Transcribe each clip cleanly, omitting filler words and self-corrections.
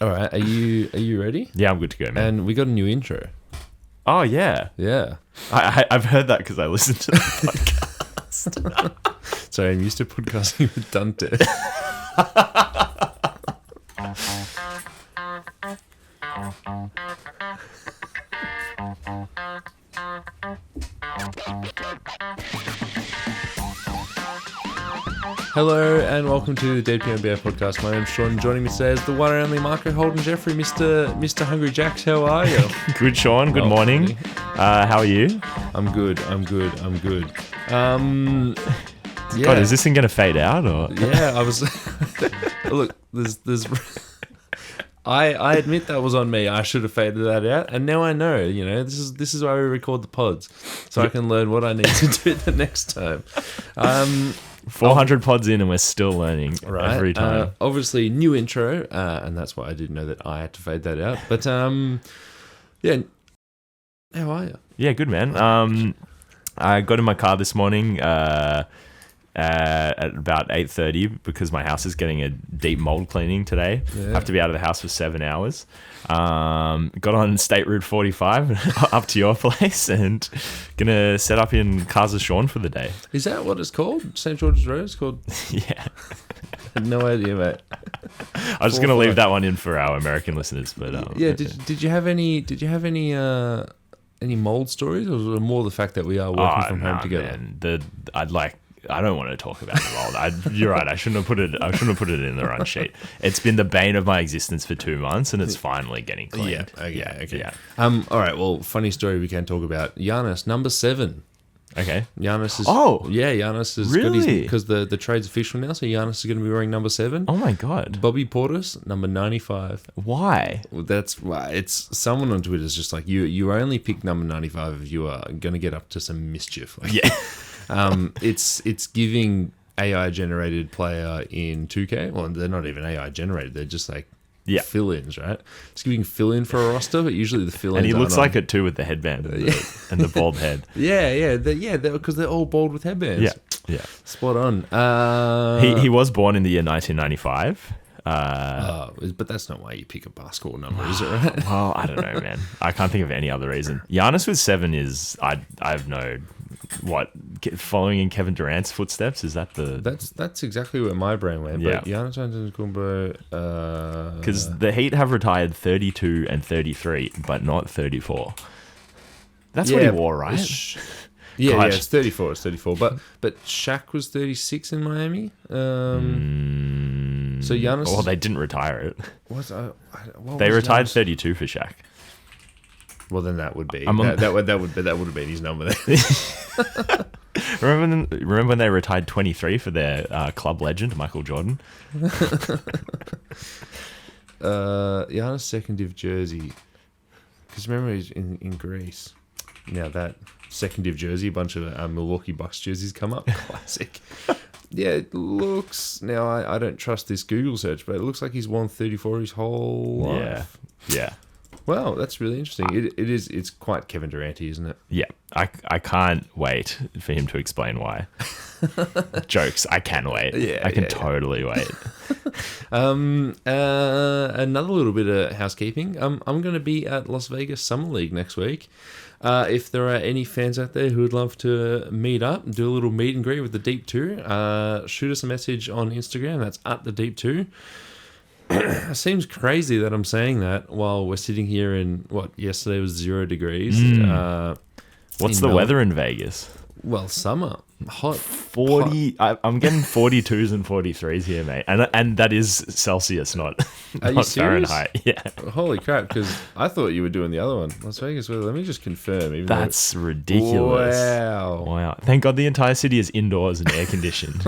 All right, are you ready? Yeah, I'm good to go, man. And we got a new intro. Oh, yeah. Yeah. I've heard that because I listened to the podcast. Sorry, I'm used to podcasting with Dante. Hello and welcome to the Dead Piano Bear podcast. My name's Sean. Joining me today is the one and only Marco Holden Jeffrey, Mr. Hungry Jacks. How are you? Good, Sean. Good morning. How are you? I'm good. Yeah. God, is this thing going to fade out or? Yeah, I was. Look, there's. I admit that was on me. I should have faded that out, and now I know. You know, this is why we record the pods, so I can learn what I need to do the next time. 400 pods in, and we're still learning every time. Obviously, new intro, and that's why I didn't know that I had to fade that out. But yeah, how are you? Yeah, good, man. I got in my car this morning at about 8:30 because my house is getting a deep mold cleaning today. Yeah. I have to be out of the house for 7 hours. Got on State Route 45 up to your place and gonna set up in Casa Sean for the day. Is that what it's called? St. George's Road? It's called? Yeah. I had no idea, mate. I was just gonna leave that one in for our American listeners, but yeah. Did you have any mold stories, or was it more the fact that we are working from home together? Man. I don't want to talk about the mold. You're right. I shouldn't have put it in the run sheet. It's been the bane of my existence for 2 months, and it's finally getting cleaned. Yeah. Okay. Yeah. All right. Well, funny story we can talk about. Giannis, number 7. Okay. Giannis is. Oh. Yeah. Giannis is really because the trade's official now. So Giannis is going to be wearing number 7. Oh my god. Bobby Portis, number 95. Why? Well, that's why it's someone on Twitter is just like you only pick number 95 if you are going to get up to some mischief. Like, Yeah. It's giving AI generated player in 2K. Well, they're not even AI generated. They're just like fill-ins, right? It's giving fill-in for a roster, but usually the fill-ins. And he looks like it too with the headband and the bald head. Yeah, because they're all bald with headbands. Yeah. Spot on. He was born in the year 1995. But that's not why you pick a basketball number, is it? Right? Well, I don't know, man. I can't think of any other reason. Giannis with 7 is I have no. What, following in Kevin Durant's footsteps? Is that the... That's exactly where my brain went. Yeah. But Giannis Antetokounmpo... Because the Heat have retired 32 and 33, but not 34. That's what he wore, right? Yeah, it's 34. It's 34. But Shaq was 36 in Miami. So Giannis... Well, they didn't retire it. They retired 32 for Shaq. Well, then that would be that would have been his number. Remember when they retired 23 for their club legend Michael Jordan? Giannis second div jersey. Because remember he's in Greece. Now that second div jersey, a bunch of Milwaukee Bucks jerseys come up. Classic. Yeah, it looks... Now, I don't trust this Google search, but it looks like he's worn 34 his whole life. Yeah. Wow, that's really interesting. It's quite Kevin Durant-y, isn't it? Yeah, I can't wait for him to explain why. Jokes, I can wait. Yeah, I can totally wait. Another little bit of housekeeping. I'm going to be at Las Vegas Summer League next week. If there are any fans out there who would love to meet up, do a little meet and greet with the Deep 2, shoot us a message on Instagram. That's at the Deep 2. It seems crazy that I'm saying that while we're sitting here in yesterday was 0 degrees. What's the weather in Vegas? Well, summer, hot. 40. I'm getting 42s and 43s here, mate, and that is Celsius, not Fahrenheit. Yeah. Holy crap! Because I thought you were doing the other one, Las Vegas weather. Let me just confirm. That's ridiculous. Wow. Thank God the entire city is indoors and air conditioned.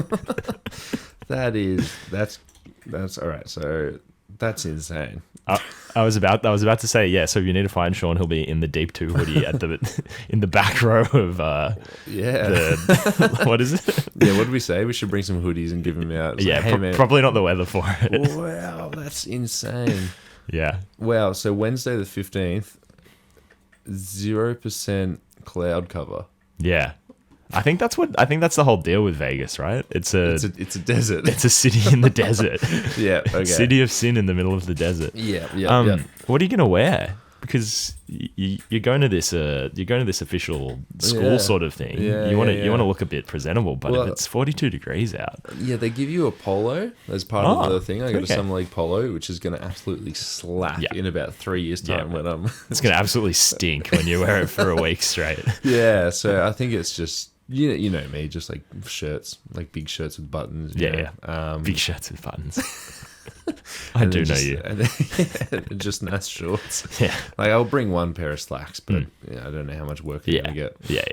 That's all right. So that's insane. I was about to say, yeah. So if you need to find Sean, he'll be in the Deep 2 hoodie in the back row of what is it? Yeah, what did we say? We should bring some hoodies and give them out. Yeah, hey, probably not the weather for it. Wow, that's insane. Yeah. Wow. So Wednesday the 15th, 0% cloud cover. Yeah. I think that's the whole deal with Vegas, right? It's a desert. It's a city in the desert. Yeah, okay. City of sin in the middle of the desert. Yeah. What are you gonna wear? Because you're going to this official school sort of thing. Yeah, you want yeah. to look a bit presentable, but if it's 42 degrees out, yeah, they give you a polo as part of the thing. I got a summer league polo, which is going to absolutely slack in about 3 years' time when it's going to absolutely stink when you wear it for a week straight. Yeah, so I think it's just you know me, just like shirts, like big shirts with buttons. You know? Big shirts with buttons. I do know you. And just nice shorts. Yeah. Like I'll bring one pair of slacks, but I don't know how much work you're going to get. Yeah.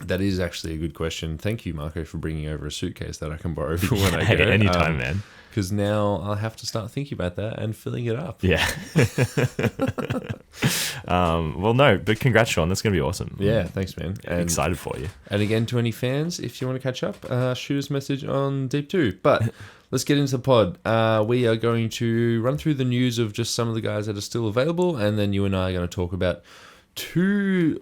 That is actually a good question. Thank you, Marco, for bringing over a suitcase that I can borrow for when I go. Anytime, man. Because now I'll have to start thinking about that and filling it up. Yeah. Well, no, but congrats, Sean. That's going to be awesome. Yeah, thanks, man. I'm excited for you. And again, to any fans, if you want to catch up, shoot us a message on Deep 2. But let's get into the pod. We are going to run through the news of just some of the guys that are still available, and then you and I are going to talk about 2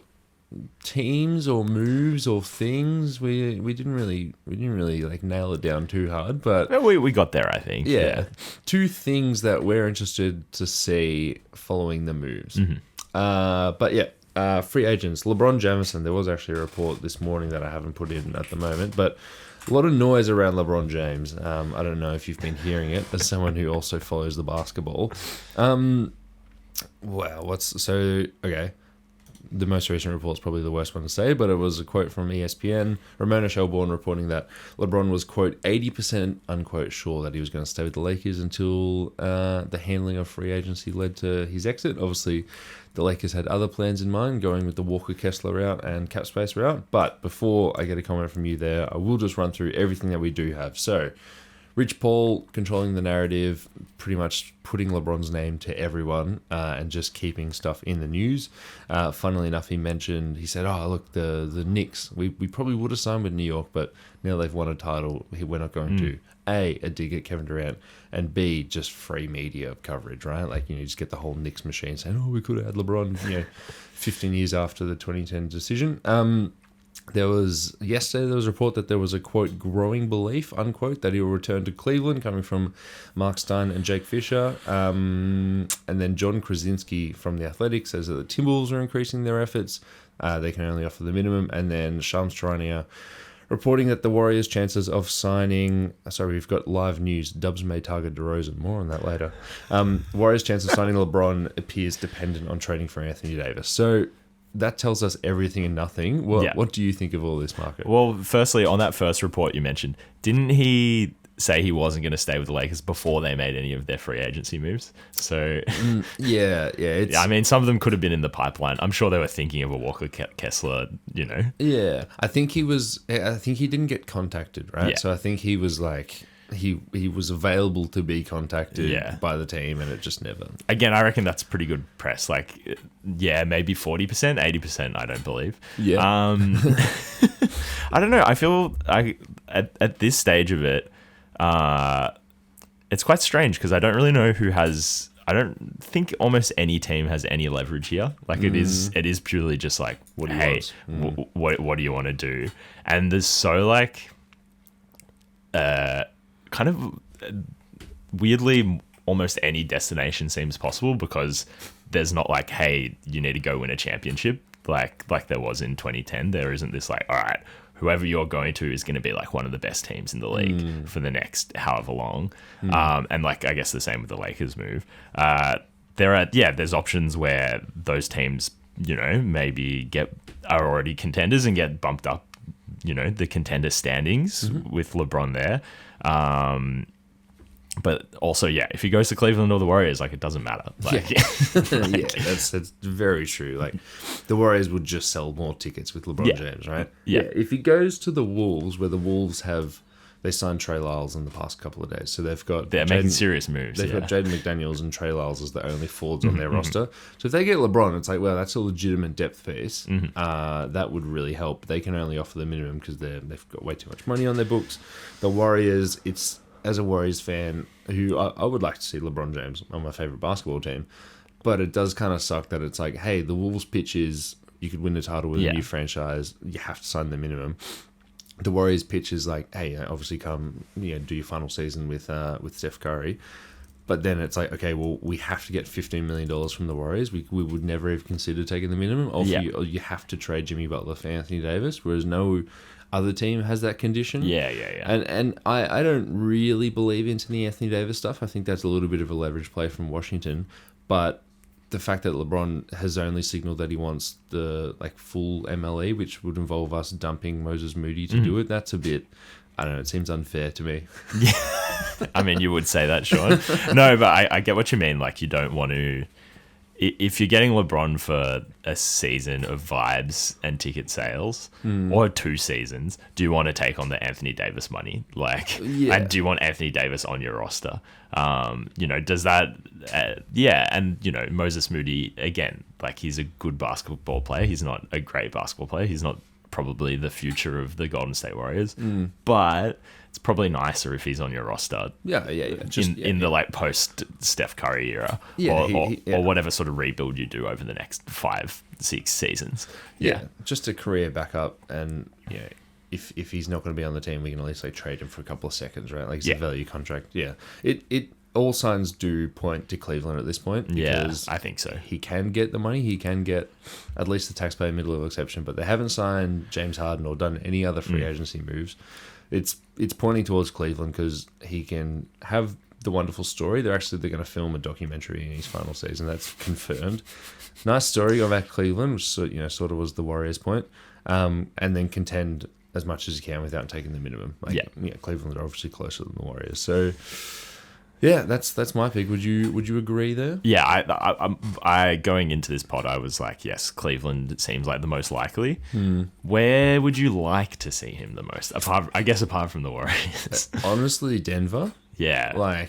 teams or moves or things. We didn't really like nail it down too hard, but we got there, I think. Yeah. 2 things that we're interested to see following the moves. But yeah, free agents. LeBron Jameson. There was actually a report this morning that I haven't put in at the moment, but a lot of noise around LeBron James. I don't know if you've been hearing it as someone who also follows the basketball. Okay. The most recent report is probably the worst one to say, but it was a quote from ESPN, Ramona Shelbourne, reporting that LeBron was, quote, 80%, unquote, sure that he was going to stay with the Lakers until the handling of free agency led to his exit. Obviously, the Lakers had other plans in mind, going with the Walker-Kessler route and cap space route. But before I get a comment from you there, I will just run through everything that we do have. So, Rich Paul controlling the narrative, pretty much putting LeBron's name to everyone and just keeping stuff in the news. Funnily enough, he said, oh, look, the Knicks, we probably would have signed with New York, but now they've won a title, we're not going to. A dig at Kevin Durant, and B, just free media coverage, right? Like, you just get the whole Knicks machine saying, oh, we could have had LeBron, 15 years after the 2010 decision. Yesterday there was a report that there was a, quote, growing belief, unquote, that he will return to Cleveland, coming from Mark Stein and Jake Fisher. And then John Krasinski from The Athletic says that the Timberwolves are increasing their efforts. They can only offer the minimum. And then Shams Charania reporting that the Warriors' chances of signing... Sorry, we've got live news. Dubs may target DeRozan. More on that later. Warriors' chance of signing LeBron appears dependent on trading for Anthony Davis. So... that tells us everything and nothing. What do you think of all this, Marco? Well, firstly, on that first report you mentioned, didn't he say he wasn't going to stay with the Lakers before they made any of their free agency moves? So, yeah. I mean, some of them could have been in the pipeline. I'm sure they were thinking of a Walker Kessler, Yeah, I think he didn't get contacted, right? Yeah. So I think he was like... He was available to be contacted by the team, and it just never... Again, I reckon that's pretty good press. Like, maybe 40%, 80%, I don't believe. Yeah. I don't know. I feel at this stage of it, it's quite strange because I don't really know who has... I don't think almost any team has any leverage here. Like, it is purely just like, what do you want? What do you want to do? And there's so, like... kind of weirdly, almost any destination seems possible because there's not like, hey, you need to go win a championship like there was in 2010. There isn't this like, all right, whoever you're going to is going to be like one of the best teams in the league for the next however long. And like, I guess the same with the Lakers move. There's options where those teams, maybe are already contenders and get bumped up, the contender standings with LeBron there. But also, if he goes to Cleveland or the Warriors, like, it doesn't matter. Like, that's very true. Like, the Warriors would just sell more tickets with LeBron James, right? Yeah. If he goes to the Wolves, where the Wolves they signed Trey Lyles in the past couple of days, so they're making serious moves. They've got Jaden McDaniels and Trey Lyles as the only forwards on their roster. So if they get LeBron, it's like, well, that's a legitimate depth piece. That would really help. They can only offer the minimum because they've got way too much money on their books. The Warriors, as a Warriors fan, who I would like to see LeBron James on my favorite basketball team, but it does kind of suck that it's like, hey, the Wolves pitch is, you could win the title with a new franchise. You have to sign the minimum. The Warriors pitch is like, hey, obviously come, do your final season with Steph Curry. But then it's like, okay, well, we have to get $15 million from the Warriors. We would never have considered taking the minimum. Or you have to trade Jimmy Butler for Anthony Davis, whereas no other team has that condition. Yeah. And I don't really believe into the Anthony Davis stuff. I think that's a little bit of a leverage play from Washington. But the fact that LeBron has only signaled that he wants the full MLE, which would involve us dumping Moses Moody to do it, that's a bit... I don't know, it seems unfair to me. Yeah. I mean, you would say that, Sean. No, but I get what you mean. Like, you don't want to... If you're getting LeBron for a season of vibes and ticket sales, or 2 seasons, do you want to take on the Anthony Davis money? And do you want Anthony Davis on your roster? Does that... and, Moses Moody, again, he's a good basketball player. He's not a great basketball player. He's not probably the future of the Golden State Warriors, but it's probably nicer if he's on your roster. In the post Steph Curry era, or whatever sort of rebuild you do over the next 5-6 seasons. Just a career backup, and if he's not going to be on the team, we can at least trade him for a couple of seconds, right? It's a value contract. It all signs do point to Cleveland at this point. Because I think so. He can get the money. He can get at least the taxpayer mid-level exception, but they haven't signed James Harden or done any other free agency moves. It's pointing towards Cleveland because he can have the wonderful story. They're going to film a documentary in his final season. That's confirmed. Nice story of back Cleveland, which sort of was the Warriors' point, and then contend as much as you can without taking the minimum. Cleveland are obviously closer than the Warriors, so. Yeah, that's my pick. Would you agree there? Yeah, I going into this pod, I was like, yes, Cleveland seems like the most likely. Where would you like to see him the most? Apart from the Warriors. Honestly, Denver. Yeah.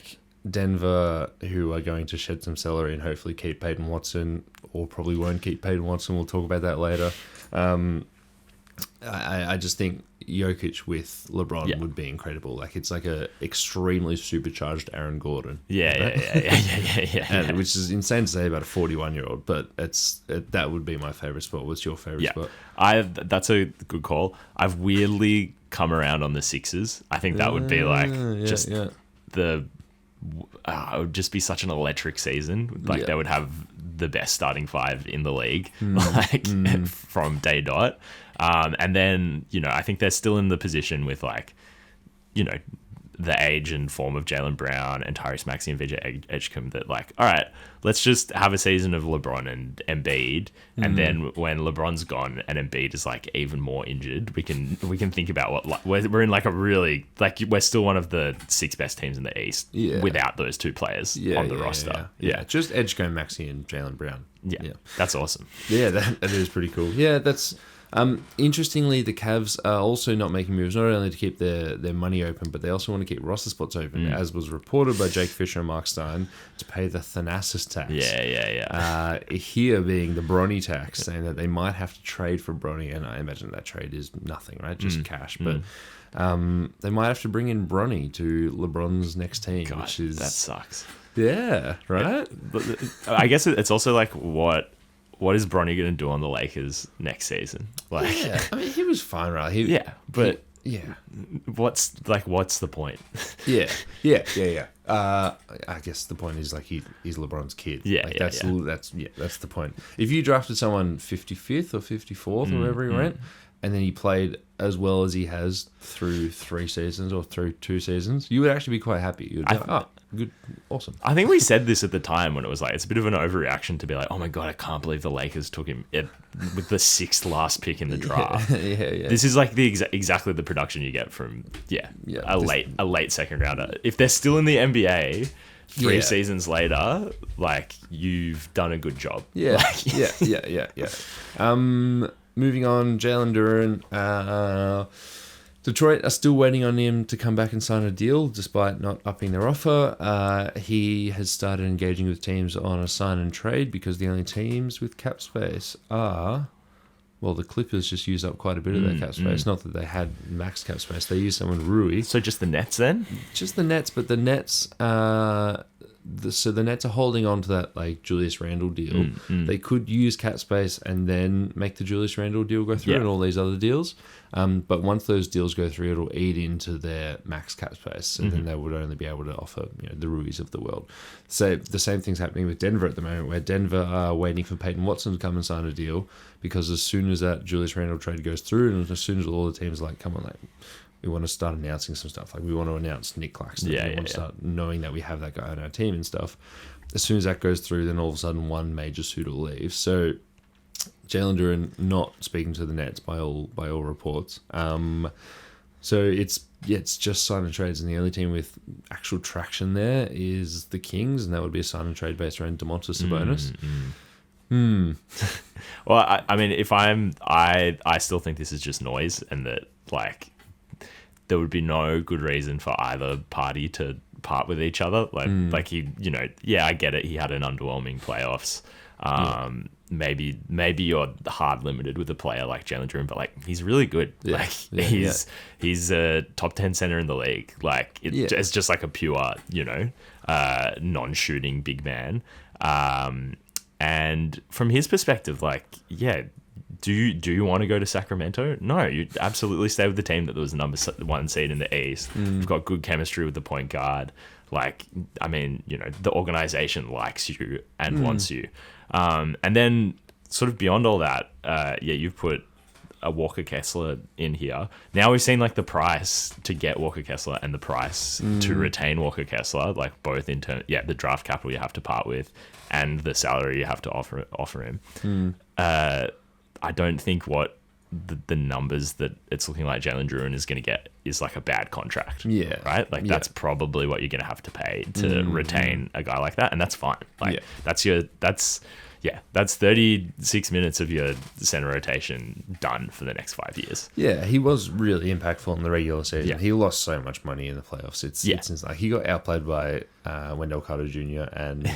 Denver, who are going to shed some salary and hopefully keep Peyton Watson, or probably won't keep Peyton Watson. We'll talk about that later. I just think Jokic with LeBron would be incredible. It's like a extremely supercharged Aaron Gordon. Yeah. Which is insane to say about a 41-year-old, but that would be my favorite spot. What's your favorite spot? That's a good call. I've weirdly come around on the Sixers. I think that would be it would just be such an electric season. They would have the best starting 5 in the league, from day dot. And then, I think they're still in the position with the age and form of Jaylen Brown and Tyrese Maxey and Vijay Edgecombe that all right, let's just have a season of LeBron and Embiid, and then when LeBron's gone and Embiid is even more injured, we can think about what we're in a really we're still one of the 6 best teams in the East without those 2 players on the roster. Just Edgecombe, Maxey, and Jaylen Brown. Yeah, that's awesome. Yeah, that is pretty cool. Yeah, that's. Interestingly, the Cavs are also not making moves, not only to keep their money open, but they also want to keep roster spots open, as was reported by Jake Fisher and Mark Stein, to pay the Thanasis tax. Yeah. Here being the Bronny tax, saying that they might have to trade for Bronny, and I imagine that trade is nothing, right? Just cash. But they might have to bring in Bronny to LeBron's next team, which is... that sucks. Yeah, right? I guess it's also what is Bronny going to do on the Lakers next season? He was fine, right? What's the point? Yeah. I guess the point is he's LeBron's kid. That's the point. If you drafted someone 55th or 54th or wherever he went, and then he played as well as he has through 3 seasons or through 2 seasons, you would actually be quite happy. You'd be good, awesome. I think we said this at the time when it was it's a bit of an overreaction to be oh my God, I can't believe the Lakers took him with the 6th last pick in the draft. Yeah. This is exactly the production you get from a late second rounder. If they're still in the NBA 3 seasons later, you've done a good job. Yeah. Moving on, Jalen Duren. Detroit are still waiting on him to come back and sign a deal, despite not upping their offer. He has started engaging with teams on a sign and trade because the only teams with cap space are... Well, the Clippers just used up quite a bit of their cap space. Not that they had max cap space. They used someone Rui. So just the Nets then? Just the Nets, but the Nets... so the Nets are holding on to that like Julius Randle deal. They could use cap space and then make the Julius Randle deal go through and all these other deals. But once those deals go through, it'll eat into their max cap space. So then they would only be able to offer, the Ruiz of the world. So the same thing's happening with Denver at the moment, where Denver are waiting for Peyton Watson to come and sign a deal, because as soon as that Julius Randle trade goes through, and as soon as all the teams are like, come on, like, we want to start announcing some stuff. Like, we want to announce Nick Claxton. We want to start knowing that we have that guy on our team and stuff. As soon as that goes through, then all of a sudden one major suitor leaves. So Jalen Duren not speaking to the Nets by all reports. So it's just sign and trades, and the only team with actual traction there is the Kings, and that would be a sign and trade based around Domantas Sabonis. Well, I mean, I still think this is just noise, and that like there would be no good reason for either party to part with each other. Like he, I get it. He had an underwhelming playoffs. Maybe you're hard limited with a player like Jalen Duren, but like he's really good. He's a top 10 center in the league. Like it's just like a pure, non-shooting big man. And from his perspective, like, do you want to go to Sacramento? No, you absolutely stay with the team that was the number 1 seed in the East. You've got good chemistry with the point guard. Like, I mean, the organization likes you and wants you. And then sort of beyond all that, you've put a Walker Kessler in here. Now we've seen like the price to get Walker Kessler and the price to retain Walker Kessler, like both in terms, the draft capital you have to part with and the salary you have to offer him. I don't think what the numbers that it's looking like Jalen Duren is going to get is like a bad contract. Yeah. Right? Like that's probably what you're going to have to pay to retain a guy like that. And that's fine. Like that's 36 minutes of your center rotation done for the next 5 years. Yeah, he was really impactful in the regular season. Yeah. He lost so much money in the playoffs. It's like he got outplayed by Wendell Carter Jr. and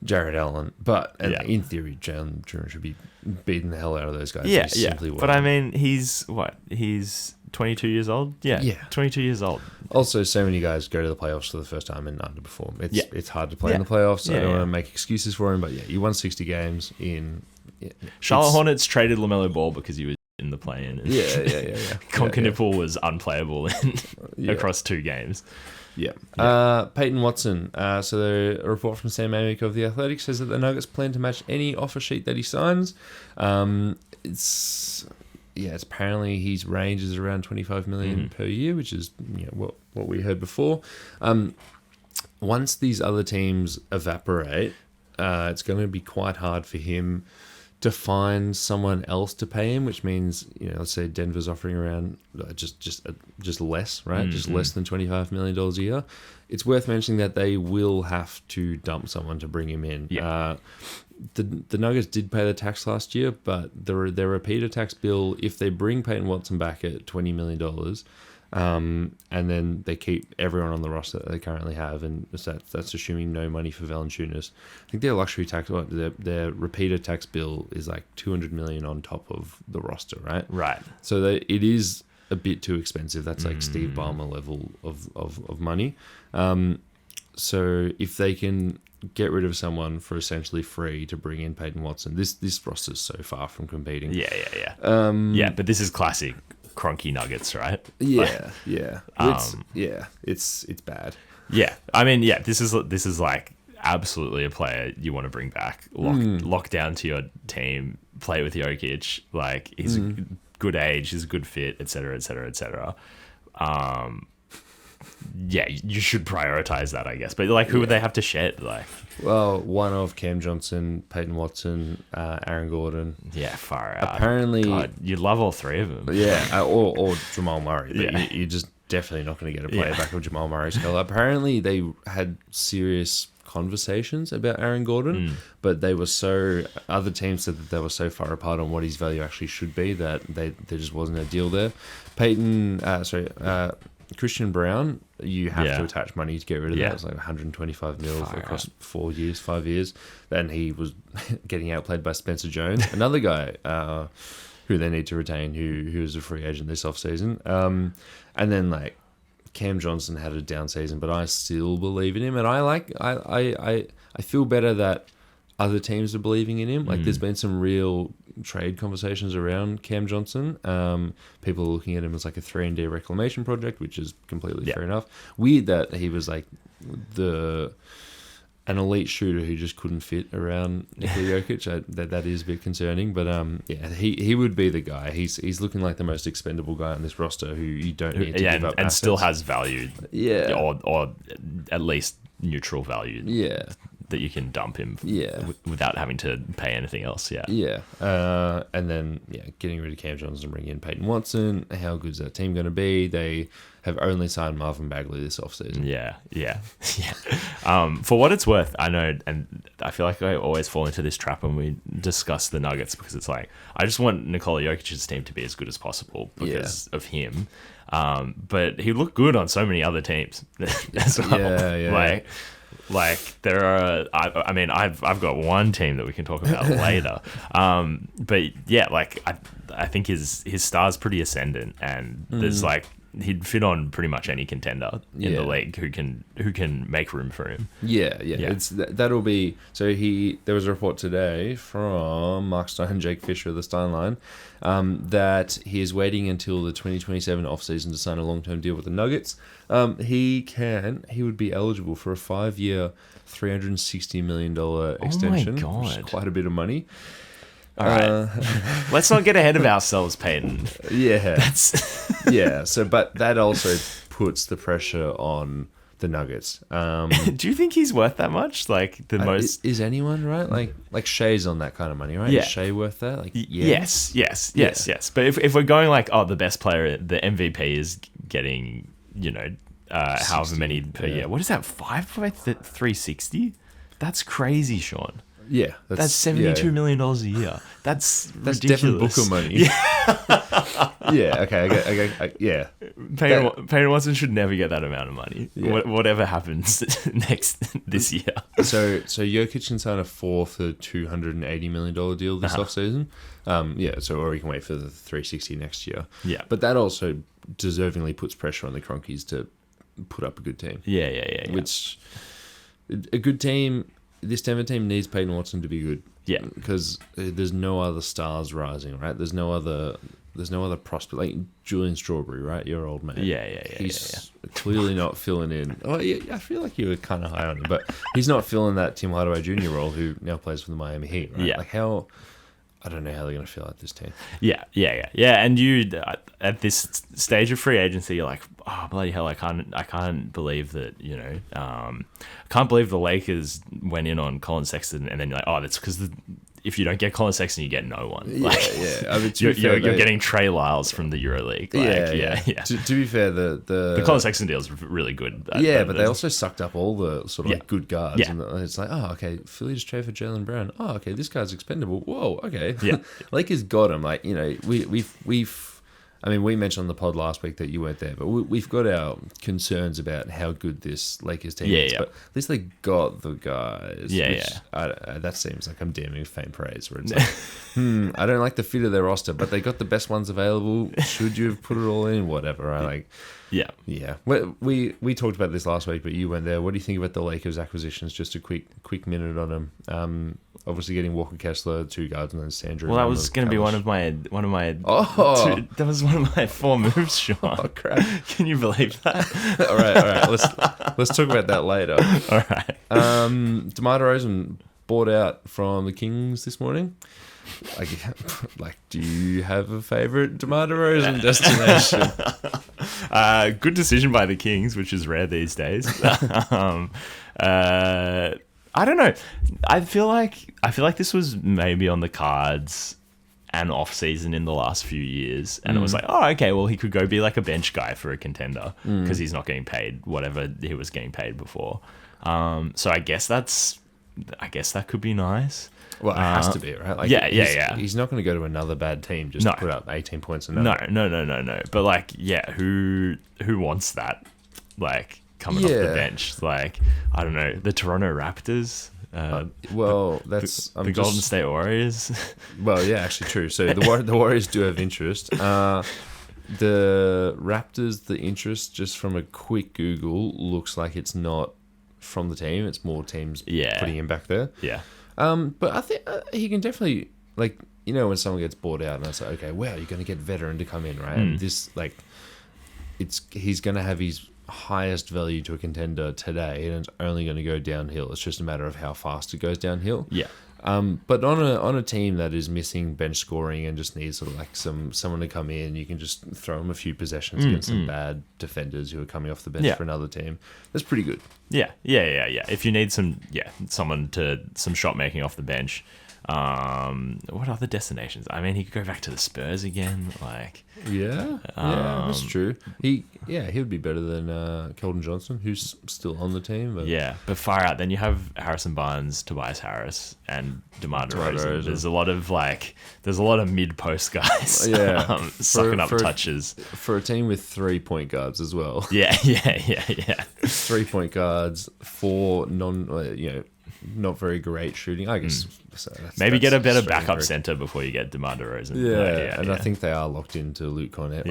Jared Allen. But in theory, Jalen Duren should be beating the hell out of those guys. But I mean, he's 22 years old? Yeah, 22 years old. Also, so many guys go to the playoffs for the first time and underperform. It's hard to play in the playoffs. I don't want to make excuses for him, but he won 60 games in... Charlotte Hornets traded LaMelo Ball because he was in the play-in. Concanipple was unplayable across 2 games. Peyton Watson. So a report from Sam Amick of The Athletic says that the Nuggets plan to match any offer sheet that he signs. It's apparently his range is around $25 million per year, which is what we heard before. Once these other teams evaporate, it's going to be quite hard for him to find someone else to pay him, which means let's say Denver's offering around just less, right? Just less than $25 million a year. It's worth mentioning that they will have to dump someone to bring him in. The Nuggets did pay the tax last year, but their repeater tax bill, if they bring Peyton Watson back at $20 million, and then they keep everyone on the roster that they currently have, and that's assuming no money for Valanciunas. I think their luxury tax, their repeater tax bill is like $200 million on top of the roster, right? Right. So it is a bit too expensive. That's like Steve Ballmer level of money. So if they can get rid of someone for essentially free to bring in Peyton Watson, this roster is so far from competing. But this is classic Kroenke Nuggets, right? It's bad. I mean, this is like absolutely a player you want to bring back, lock down to your team, play with Jokic. Like, he's a good age, he's a good fit, etc., etc., etc. You should prioritize that, I guess. But like, who would they have to shed? Like, well, one of Cam Johnson, Peyton Watson, Aaron Gordon. Yeah, far out. Apparently, God, you love all 3 of them. Yeah, or Jamal Murray. But you're just definitely not going to get a player back of Jamal Murray's scale. Apparently, they had serious conversations about Aaron Gordon, but other teams said that they were so far apart on what his value actually should be that there just wasn't a deal there. Christian Brown, you have to attach money to get rid of that. It was like 125 mil across 5 years. Then he was getting outplayed by Spencer Jones, another guy who they need to retain, who is a free agent this offseason. And then like Cam Johnson had a down season, but I still believe in him, and I feel better that other teams are believing in him. Like, there's been some real trade conversations around Cam Johnson. People are looking at him as like a 3-and-D reclamation project, which is completely fair enough. Weird that he was like an elite shooter who just couldn't fit around Nikola Jokic. That is a bit concerning, but he would be the guy. He's looking like the most expendable guy on this roster who you don't need to give up and assets. still has value, or at least neutral value. Yeah. That you can dump him without having to pay anything else. And then getting rid of Cam Johnson and bringing in Peyton Watson. How good is that team going to be? They have only signed Marvin Bagley this offseason. For what it's worth, I know, and I feel like I always fall into this trap when we discuss the Nuggets, because it's like, I just want Nikola Jokic's team to be as good as possible because of him. But he looked good on so many other teams as well. Like there are, I mean, I've got one team that we can talk about later. But yeah, like I think his star's pretty ascendant, and there's like, he'd fit on pretty much any contender in the league who can make room for him. That'll be, so there was a report today from Mark Stein and Jake Fisher of the Stein Line, that he is waiting until the 2027 offseason to sign a long-term deal with the Nuggets. He would be eligible for a 5-year, $360 million extension, which is quite a bit of money. All right. Let's not get ahead of ourselves, Peyton. So, but that also puts the pressure on the Nuggets. Do you think he's worth that much? Like the most is anyone, right? Like Shea's on that kind of money, right? Is Shea worth that? Like, yes. But if we're going like, the best player, the MVP is getting, however many per year. What is that? 360? That's crazy, Sean. Yeah, that's $72 million a year. That's ridiculous. Devin Booker money. Okay. Peyton Watson should never get that amount of money. Whatever happens this year. So Jokic can sign a 4th $280 million deal this offseason. Or he can wait for the 360 next year. Yeah, but that also deservingly puts pressure on the Cronkies to put up a good team. Yeah. Which a good team. This Denver team needs Peyton Watson to be good. Yeah, because there's no other stars rising, right? There's no other prospect like Julian Strawberry, right? Your old man. He's clearly not filling in. Oh, yeah, I feel like you were kind of high on him, but he's not filling that Tim Hardaway Jr. role, who now plays for the Miami Heat, right? Yeah. Like how. I don't know how they're going to feel at this team. Yeah. And you, at this stage of free agency, you're like, oh bloody hell! I can't believe that can't believe the Lakers went in on Colin Sexton, and then you're like, oh, that's because if you don't get Colin Sexton, you get no one. I mean, you're getting Trey Lyles from the EuroLeague. To be fair, the Colin Sexton deal is really good. But they also sucked up all the sort of like good guards. Yeah. And it's like, oh, okay, Philly just traded for Jaylen Brown. Oh, okay, this guy's expendable. Whoa, okay. Yeah. Lakers got him. Like, we mentioned on the pod last week that you weren't there, but we've got our concerns about how good this Lakers team is. But at least they got the guys. That seems like I'm damning faint praise. Where it's like, I don't like the fit of their roster, but they got the best ones available. Should you have put it all in? Whatever. Right? Yeah. We talked about this last week, but you weren't there. What do you think about the Lakers acquisitions? Just a quick minute on them. Obviously, getting Walker Kessler, 2 guards, and then Sandra. Well, that was going to be one of my. That was one of my 4 moves, Sean. Oh crap! Can you believe that? All right. Let's talk about that later. All right. DeMar DeRozan bought out from the Kings this morning. Like, do you have a favorite DeMar DeRozan destination? Good decision by the Kings, which is rare these days. I don't know. I feel like this was maybe on the cards an off season in the last few years, and it was like, oh, okay, well, he could go be like a bench guy for a contender because he's not getting paid whatever he was getting paid before. So I guess that could be nice. Well, it has to be, right? Like, He's not going to go to another bad team just to put up 18 points a night. No. But like, who wants that? Like, coming off the bench, like, I don't know, the Toronto Raptors. The Golden State Warriors. Well, yeah, actually true. So the Warriors do have interest. The Raptors, the interest just from a quick Google looks like it's not from the team. It's more teams putting him back there. Yeah. But I think he can definitely, like, you know, when someone gets bought out and it's like, okay, wow, you're going to get veteran to come in, right? And this, like, he's going to have his highest value to a contender today, and it's only going to go downhill. It's just a matter of how fast it goes downhill. Yeah. But on a team that is missing bench scoring and just needs sort of like someone to come in, you can just throw them a few possessions against some bad defenders who are coming off the bench for another team. That's pretty good. Yeah. If you need some shot making off the bench. What other destinations? I mean, he could go back to the Spurs again. Like, yeah, that's true. He would be better than Keldon Johnson, who's still on the team. But but far out. Then you have Harrison Barnes, Tobias Harris, and DeMar DeRozan. There's a lot of mid post guys. Sucking up touches for a team with 3-point guards as well. Yeah. 3-point guards, 4 not very great shooting, I guess. So maybe get a better backup center before you get DeMar DeRozan. I think they are locked into Luke Cornett.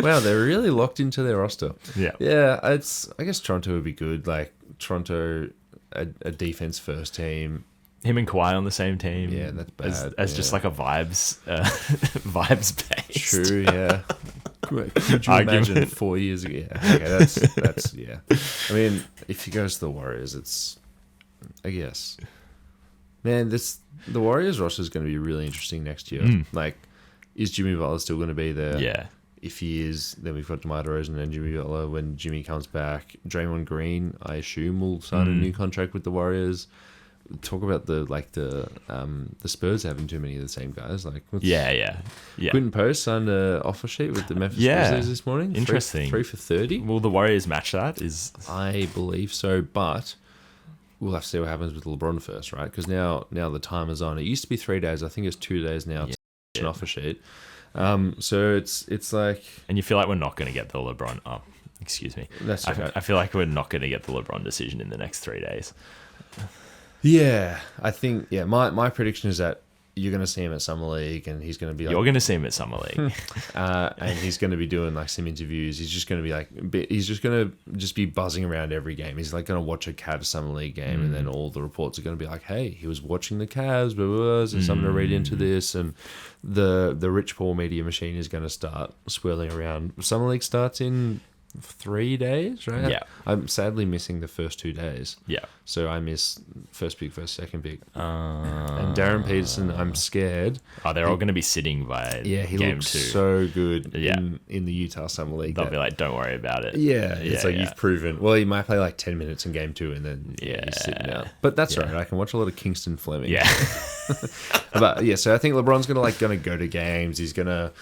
Wow, they're really locked into their roster. I guess Toronto would be good. Like Toronto, a defense first team. Him and Kawhi on the same team. Yeah, that's bad. As just like a vibes based. True. Yeah. Could you imagine 4 years ago? Yeah, okay, that's yeah. I mean, if he goes to the Warriors, I guess, man, the Warriors roster is going to be really interesting next year. Like, is Jimmy Butler still going to be there? Yeah. If he is, then we've got DeMar DeRozan and Jimmy Butler. When Jimmy comes back, Draymond Green, I assume, will sign a new contract with the Warriors. Talk about the Spurs having too many of the same guys. Like, Quentin Post signed an offer sheet with the Memphis Grizzlies this morning. Interesting. 3 for 30. Will the Warriors match that? I believe so, but we'll have to see what happens with LeBron first, right? Because now the time is on. It used to be 3 days. I think it's 2 days now. To an offer sheet. So it's like, and you feel like we're not going to get the LeBron. Oh, excuse me. That's okay. I feel like we're not going to get the LeBron decision in the next 3 days. Yeah, I think, my prediction is that you're going to see him at Summer League, and he's going to be like... You're going to see him at Summer League. And he's going to be doing, like, some interviews. He's just going to be, like... He's just going to be buzzing around every game. He's, like, going to watch a Cavs Summer League game, and then all the reports are going to be like, hey, he was watching the Cavs, blah, blah, blah. There's something to read into this, and the Rich Paul media machine is going to start swirling around. Summer League starts in 3 days, right? Yeah. I'm sadly missing the first 2 days. Yeah. So I miss first pick, second pick. And Darren Peterson, I'm scared. Oh, they're all going to be sitting by he game looks 2. So good in the Utah Summer League. They'll be like, don't worry about it. It's like you've proven. Well, he might play like 10 minutes in game 2 and then he's sitting out. But that's right. I can watch a lot of Kingston Fleming. Yeah. But so I think LeBron's going to go to games. He's going to...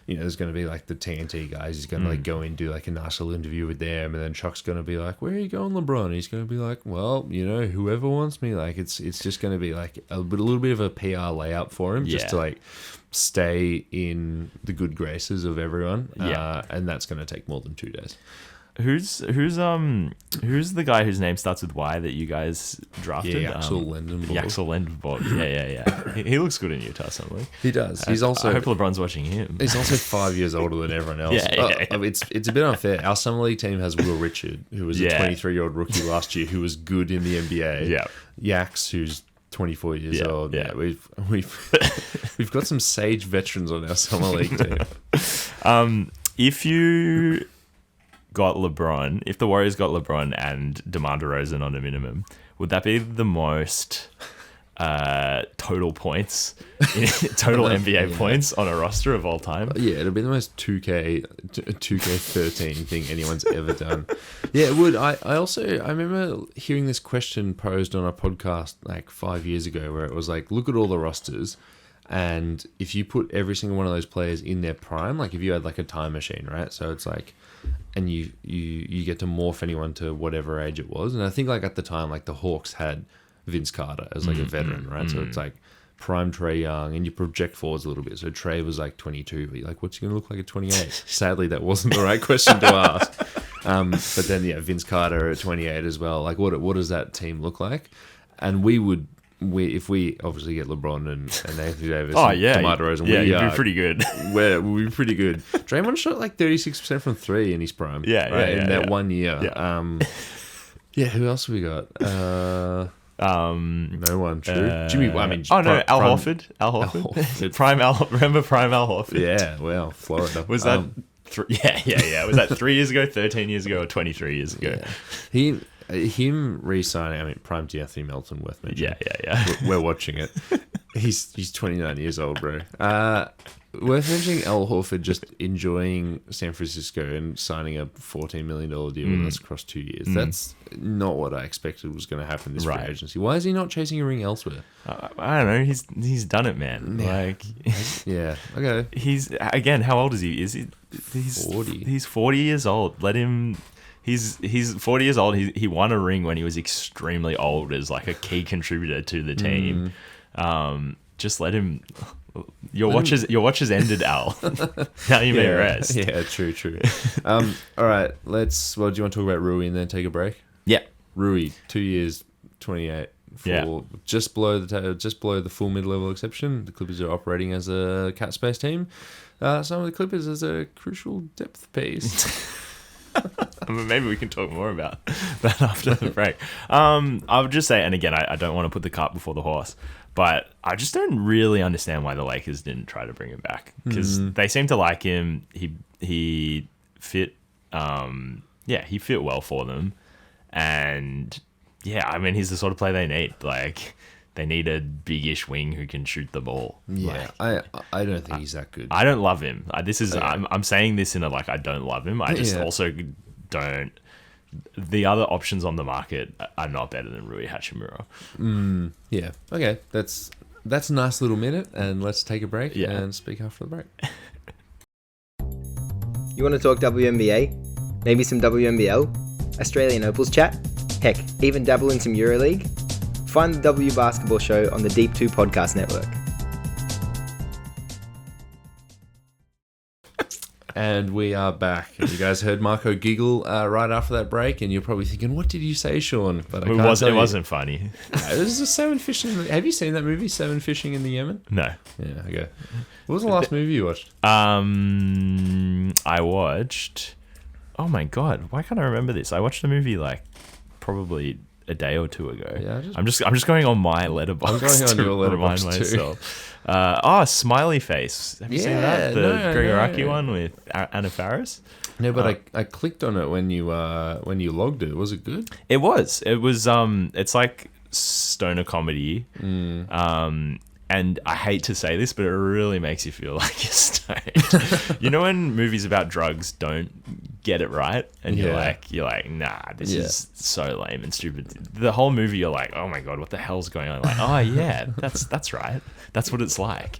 there's going to be like the TNT guys. He's going to like go and do like a nice little interview with them, and then Chuck's going to be like, "Where are you going, LeBron?" And he's going to be like, "Well, whoever wants me." Like it's just going to be like a little bit of a PR layup for him, just to like stay in the good graces of everyone. And that's going to take more than 2 days. Who's the guy whose name starts with Y that you guys drafted? Axel Lendenborg. Axel Lendenborg. Yeah. He looks good in Utah Summer League. He does. He's also. I hope LeBron's watching him. He's also 5 years older than everyone else. It's a bit unfair. Our Summer League team has Will Richard, who was a 23-year-old rookie last year, who was good in the NBA. Yeah. Yax, who's 24 years old. Yeah, we've got some sage veterans on our Summer League team. If you got LeBron, if the Warriors got LeBron and DeMar DeRozan on a minimum, would that be the most total points, total NBA points on a roster of all time? Yeah, it'll be the most 2K13 thing anyone's ever done. Yeah, it would. I remember hearing this question posed on a podcast like 5 years ago, where it was like, look at all the rosters, and if you put every single one of those players in their prime, like if you had like a time machine, right? So it's like, and you get to morph anyone to whatever age it was. And I think like at the time, like the Hawks had Vince Carter as like a veteran, right? So it's like prime Trae Young, and you project forwards a little bit. So Trae was like 22, but you're like, what's he going to look like at 28? Sadly, that wasn't the right question to ask. But then, Vince Carter at 28 as well. Like, what does that team look like? And we would if we obviously get LeBron and Anthony Davis, Oh and yeah, DeMar DeRozan, yeah, we you'd are be pretty good. we'll be pretty good. Draymond shot like 36% from three in his prime. In that 1 year. Yeah. Who else have we got? No one. True. Jimmy. I mean. Al Horford. Al Horford. Prime Al. Remember Prime Al Horford? Yeah. Well, Florida. Was that? Was that 3 years ago, 13 years ago, or 23 years ago? Yeah. Him re-signing. I mean, prime D'Anthony Melton worth mentioning. Yeah. We're watching it. He's 29 years old, bro. Worth mentioning Al Horford just enjoying San Francisco and signing a $14 million deal with us across 2 years. That's not what I expected was going to happen this free agency. Why is he not chasing a ring elsewhere? I don't know. He's done it, man. Like, yeah. Okay. He's again. How old is he? He's 40. He's 40 years old. Let him. He's 40 years old. He won a ring when he was extremely old as like a key contributor to the team. Just let him. Your watch has ended, Al. Now you may rest. Yeah, true. All right, well, do you want to talk about Rui and then take a break? Yeah. Rui, 2 years, 28. Just below the full mid-level exception. The Clippers are operating as a cat space team. Some of the Clippers as a crucial depth piece. Maybe we can talk more about that after the break. I would just say, and again, I don't want to put the cart before the horse, but I just don't really understand why the Lakers didn't try to bring him back, because they seem to like him. He fit, he fit well for them, and I mean, he's the sort of player they need. Like, they need a big-ish wing who can shoot the ball. Yeah, I don't think he's that good. I don't love him. I'm saying this in a like I don't love him. I just also don't. The other options on the market are not better than Rui Hachimura. Yeah. Okay. That's a nice little minute, and let's take a break and speak after the break. You want to talk WNBA? Maybe some WNBL? Australian Opals chat? Heck, even dabble in some EuroLeague? Find the W Basketball Show on the Deep 2 Podcast Network. And we are back. You guys heard Marco giggle right after that break, and you're probably thinking, "What did you say, Sean?" But it wasn't funny. It was a salmon fishing. Have you seen that movie, Salmon Fishing in the Yemen? No. Yeah. Okay. What was the last movie you watched? I watched. Oh my god! Why can't I remember this? I watched a movie like probably a day or two ago. Yeah, I'm just going on my Letterboxd. I'm going on your Letterboxd myself. Smiley Face. Have you seen that? The Grigoraki one with Anna Faris? No, but I clicked on it when you logged it. Was it good? It was. It's like stoner comedy. And I hate to say this, but it really makes you feel like you're stoned. You know when movies about drugs don't get it right, and you're like, nah, this is so lame and stupid. The whole movie, you're like, oh my god, what the hell's going on? Like, oh yeah, that's right. That's what it's like.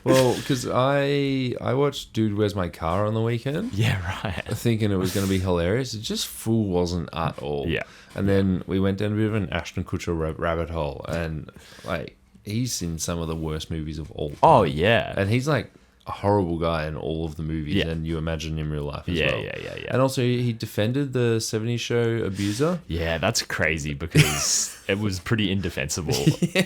Well, because I watched Dude, Where's My Car on the weekend. Yeah, right. Thinking it was going to be hilarious. It just full wasn't at all. Yeah. And then we went down a bit of an Ashton Kutcher rabbit hole, and like, he's in some of the worst movies of all time. Oh, yeah. And he's like a horrible guy in all of the movies, and you imagine him in real life as well. Yeah. And also, he defended the 70s show abuser. Yeah, that's crazy because it was pretty indefensible.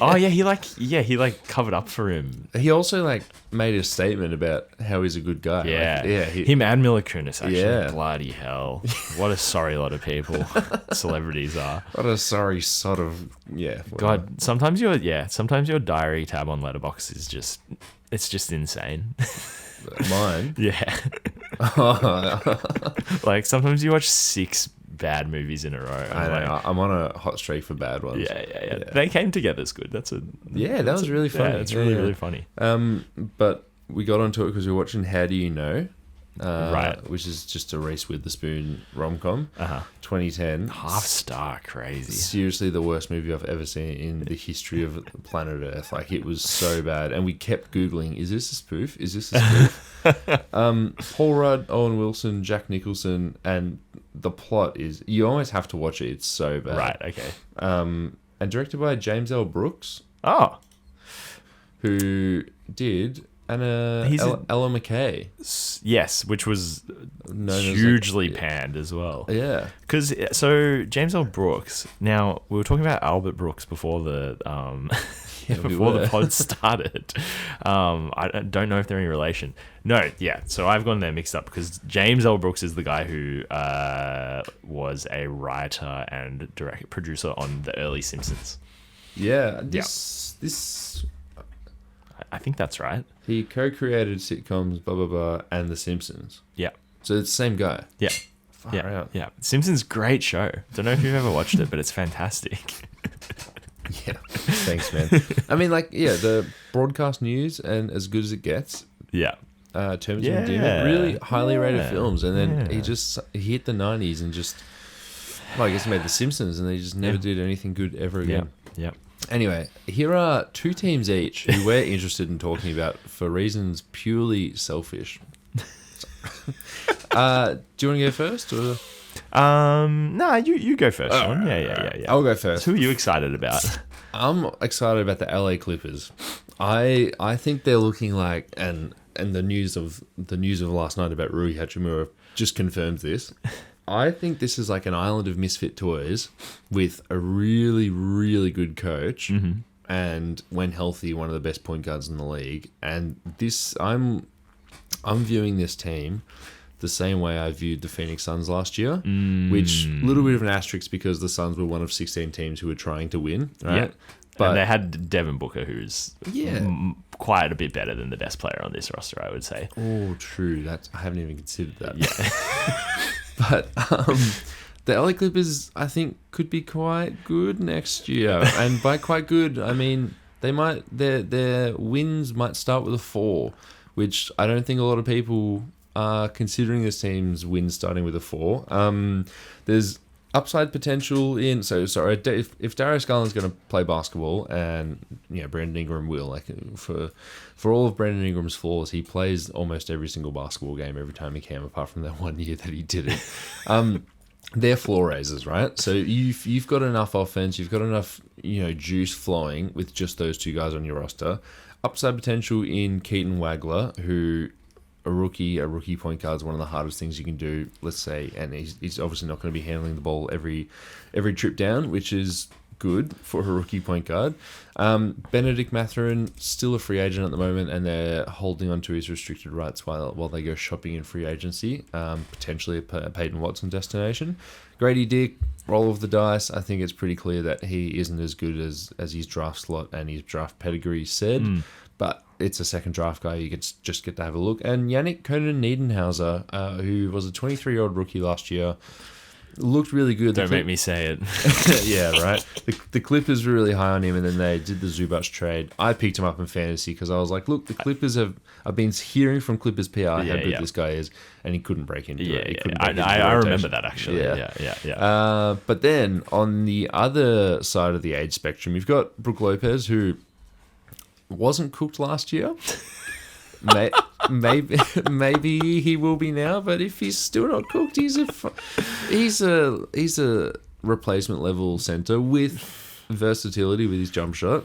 Oh, yeah, he covered up for him. He also like made a statement about how he's a good guy. Yeah. Him and Mila Kunis, actually. Bloody hell. What a sorry lot of people celebrities are. What a sorry sort of, God, sometimes your diary tab on Letterboxd is just... It's just insane. Mine? Yeah. Like, sometimes you watch 6 bad movies in a row. I know. I'm on a hot streak for bad ones. Yeah. They came together as good. That was really funny. Yeah, it's really funny. But we got onto it because we were watching How Do You Know? Right. Which is just a Reese Witherspoon rom-com. 2010. Half star, crazy. Seriously, the worst movie I've ever seen in the history of planet Earth. Like, it was so bad. And we kept Googling, is this a spoof? Is this a spoof? Paul Rudd, Owen Wilson, Jack Nicholson, and the plot is, you almost have to watch it. It's so bad. Right, okay. And directed by James L. Brooks. Oh. Who did He's Ella McKay. Yes, which was hugely panned as well. Yeah. Because James L. Brooks. Now we were talking about Albert Brooks before the the pod started. I don't know if they're any relation. No, yeah. So I've gotten them mixed up because James L. Brooks is the guy who was a writer and producer on the early Simpsons. Yeah. This. I think that's right. He co-created sitcoms, blah blah blah, and The Simpsons. Yeah. So it's the same guy. Yeah. Far out. Yeah. Simpsons, great show. Don't know if you've ever watched it, but it's fantastic. Yeah. Thanks, man. I mean, the broadcast news and as good as it gets. Yeah. Terms of Endearment, really highly rated films, and then he hit the 90s and just, I guess he made The Simpsons, and they just never did anything good ever again. Yeah. Anyway, here are two teams each who we're interested in talking about for reasons purely selfish. Do you want to go first? Or? No, you go first, Sean. Yeah. I'll go first. Who are you excited about? I'm excited about the LA Clippers. I think they're looking like, and the news of last night about Rui Hachimura just confirms this. I think this is like an island of misfit toys with a really, really good coach, and when healthy, one of the best point guards in the league. And this, I'm viewing this team the same way I viewed the Phoenix Suns last year, which a little bit of an asterisk because the Suns were one of 16 teams who were trying to win, right? Yeah. But and they had Devin Booker, who's quite a bit better than the best player on this roster, I would say. Oh, true. I haven't even considered that. Yeah. But the LA Clippers, I think, could be quite good next year. And by quite good, I mean their wins might start with a 4, which I don't think a lot of people are considering this team's wins starting with a 4. There's upside potential in if Darius Garland's going to play basketball, and Brandon Ingram will, for all of Brandon Ingram's flaws, he plays almost every single basketball game every time he can, apart from that 1 year that he didn't. They're floor raisers, right? So you've got enough offense, you've got enough juice flowing with just those two guys on your roster. Upside potential in Keaton Wagler, who a rookie point guard is one of the hardest things you can do, let's say, and he's obviously not going to be handling the ball every trip down, which is good for a rookie point guard. Benedict Mathurin, still a free agent at the moment, and they're holding on to his restricted rights while they go shopping in free agency, potentially a Peyton Watson destination. Grady Dick, roll of the dice. I think it's pretty clear that he isn't as good as his draft slot and his draft pedigree said, but it's a second draft guy. You just get to have a look. And Yannick Koenen-Niedenhauser, who was a 23-year-old rookie last year, looked really good. Don't make me say it. Yeah, right. The Clippers were really high on him, and then they did the Zubac trade. I picked him up in fantasy because I was like, look, the Clippers I've been hearing from Clippers PR how good this guy is, and he couldn't break into it. I remember that, actually. Yeah. But then, on the other side of the age spectrum, you've got Brook Lopez, who wasn't cooked last year. Maybe he will be now, but if he's still not cooked, he's a replacement level center with versatility with his jump shot.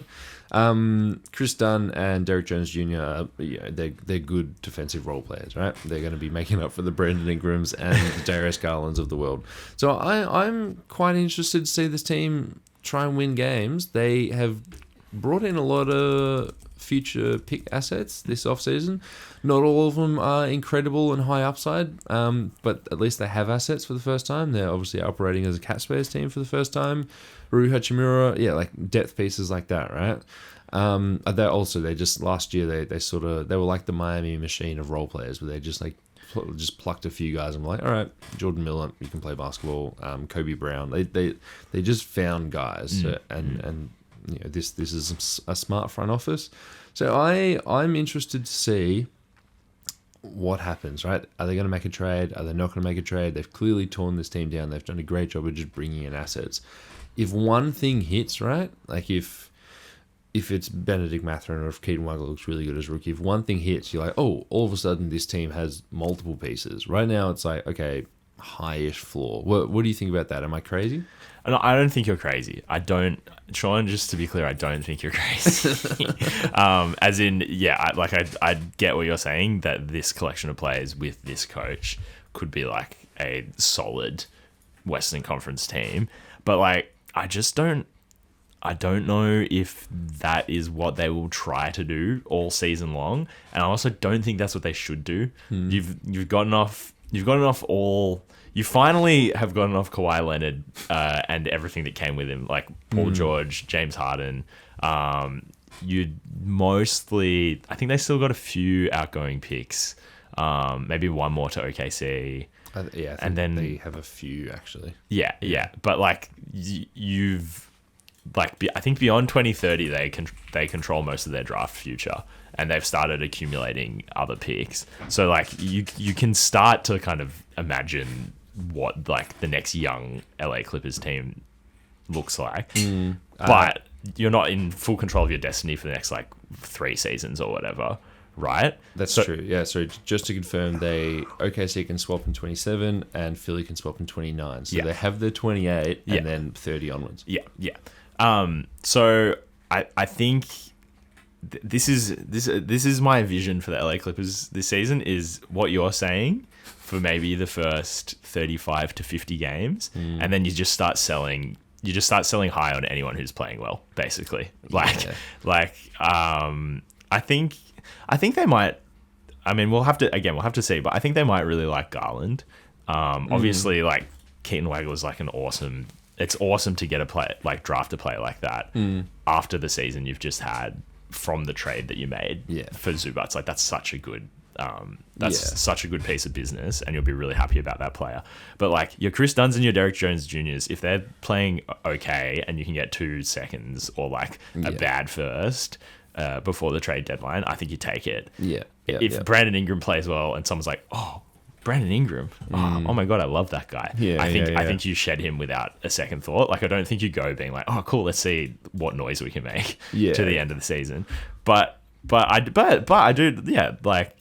Chris Dunn and Derrick Jones Jr. They're good defensive role players, right? They're going to be making up for the Brandon Ingrams and the Darius Garlands of the world. So I'm quite interested to see this team try and win games. They have brought in a lot of future pick assets this offseason. Not all of them are incredible and high upside, but at least they have assets for the first time. They're obviously operating as a cap space team for the first time. Rui Hachimura, like depth pieces like that, right? They just last year they were like the Miami machine of role players, where they just plucked a few guys and were like, all right, Jordan Miller, you can play basketball. Kobe Brown, they just found guys, and this is a smart front office. So I'm interested to see what happens, right? Are they going to make a trade? Are they not going to make a trade? They've clearly torn this team down. They've done a great job of just bringing in assets. If one thing hits, right, like if it's Benedict Mathurin or if Keaton Wagler looks really good as rookie, if one thing hits, you're like, oh, all of a sudden this team has multiple pieces. Right now it's like, okay, high-ish floor. What do you think about that? Am I crazy? No, I don't think you're crazy. I don't, Sean, just to be clear, I don't think you're crazy. As in, yeah, I get what you're saying, that this collection of players with this coach could be like a solid Western Conference team. But like, I don't know if that is what they will try to do all season long. And I also don't think that's what they should do. You've gotten off all. You finally have gotten off Kawhi Leonard and everything that came with him, like Paul George, James Harden. You mostly, I think they still got a few outgoing picks, maybe one more to OKC. Yeah, and then they have a few actually. Yeah. But like you've, like I think beyond 2030, they control most of their draft future, and they've started accumulating other picks. So like you can start to kind of imagine what like the next young LA Clippers team looks like, but you're not in full control of your destiny for the next like 3 seasons or whatever, right? That's true. Yeah. So just to confirm, OKC can swap in 27 and Philly can swap in 29. So they have the 28 and then 30 onwards. Yeah. So I think this is my vision for the LA Clippers this season, is what you're saying for maybe the first 35 to 50 games, and then you just start selling high on anyone who's playing well, basically. I think they might. I mean, we'll have to see, but I think they might really like Garland. Obviously, like Keaton Wagle is like it's awesome to get draft a player like that after the season you've just had from the trade that you made for Zubac. Like that's such a good such a good piece of business, and you'll be really happy about that player. But like your Chris Dunns and your Derek Jones Juniors, if they're playing okay and you can get 2 seconds or like a bad first before the trade deadline, I think you take it. If Brandon Ingram plays well and someone's like, oh, Brandon Ingram, oh my god, I love that guy. I think you shed him without a second thought. Like I don't think you go being like, oh cool, let's see what noise we can make to the end of the season. But I do, like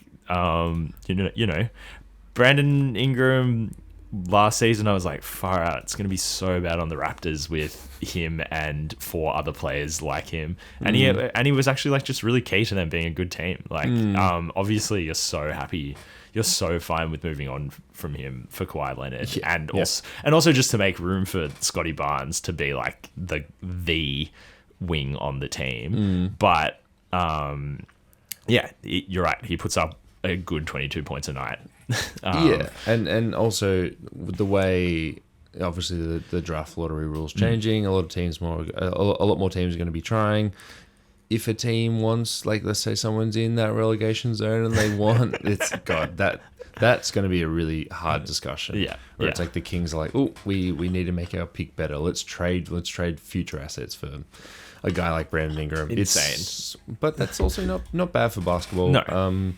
you know, Brandon Ingram last season, I was like, far out, it's going to be so bad on the Raptors with him and 4 other players like him. And he was actually like just really key to them being a good team. Like, obviously you're so happy, you're so fine with moving on from him for Kawhi Leonard, and also just to make room for Scotty Barnes to be like the wing on the team. But you're right. He puts up a good 22 points a night. And also the way, obviously the draft lottery rules changing, a lot more teams are going to be trying. If a team wants, like, let's say someone's in that relegation zone and they want, that's going to be a really hard discussion. Where it's like the Kings are like, oh, we need to make our pick better. Let's trade future assets for a guy like Brandon Ingram. Insane. But that's also not bad for basketball. No.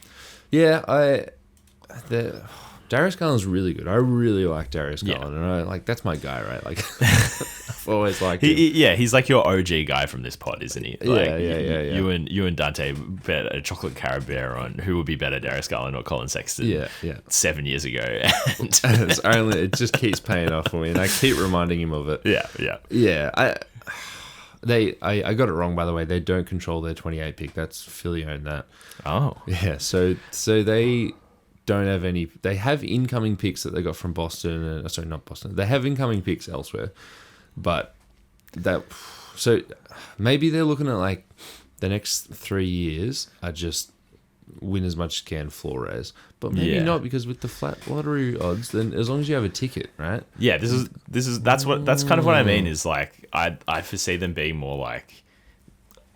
Darius Garland's really good. I really like Darius Garland, and that's my guy, right? Like, I've always liked him. He's like your OG guy from this pod, isn't he? Like, You and Dante bet a chocolate Carabao on who would be better, Darius Garland or Colin Sexton. 7 years ago, and it just keeps paying off for me, and I keep reminding him of it. I got it wrong, by the way. They don't control their 28 pick. That's Philly owned that. Oh. Yeah, so they don't have any. They have incoming picks that they got from Boston. Sorry, not Boston. They have incoming picks elsewhere, but so maybe they're looking at like the next 3 years are just win as much as can, floor raise, but maybe not, because with the flat lottery odds, then as long as you have a ticket, right? Yeah, that's kind of what I mean. Is like I foresee them being more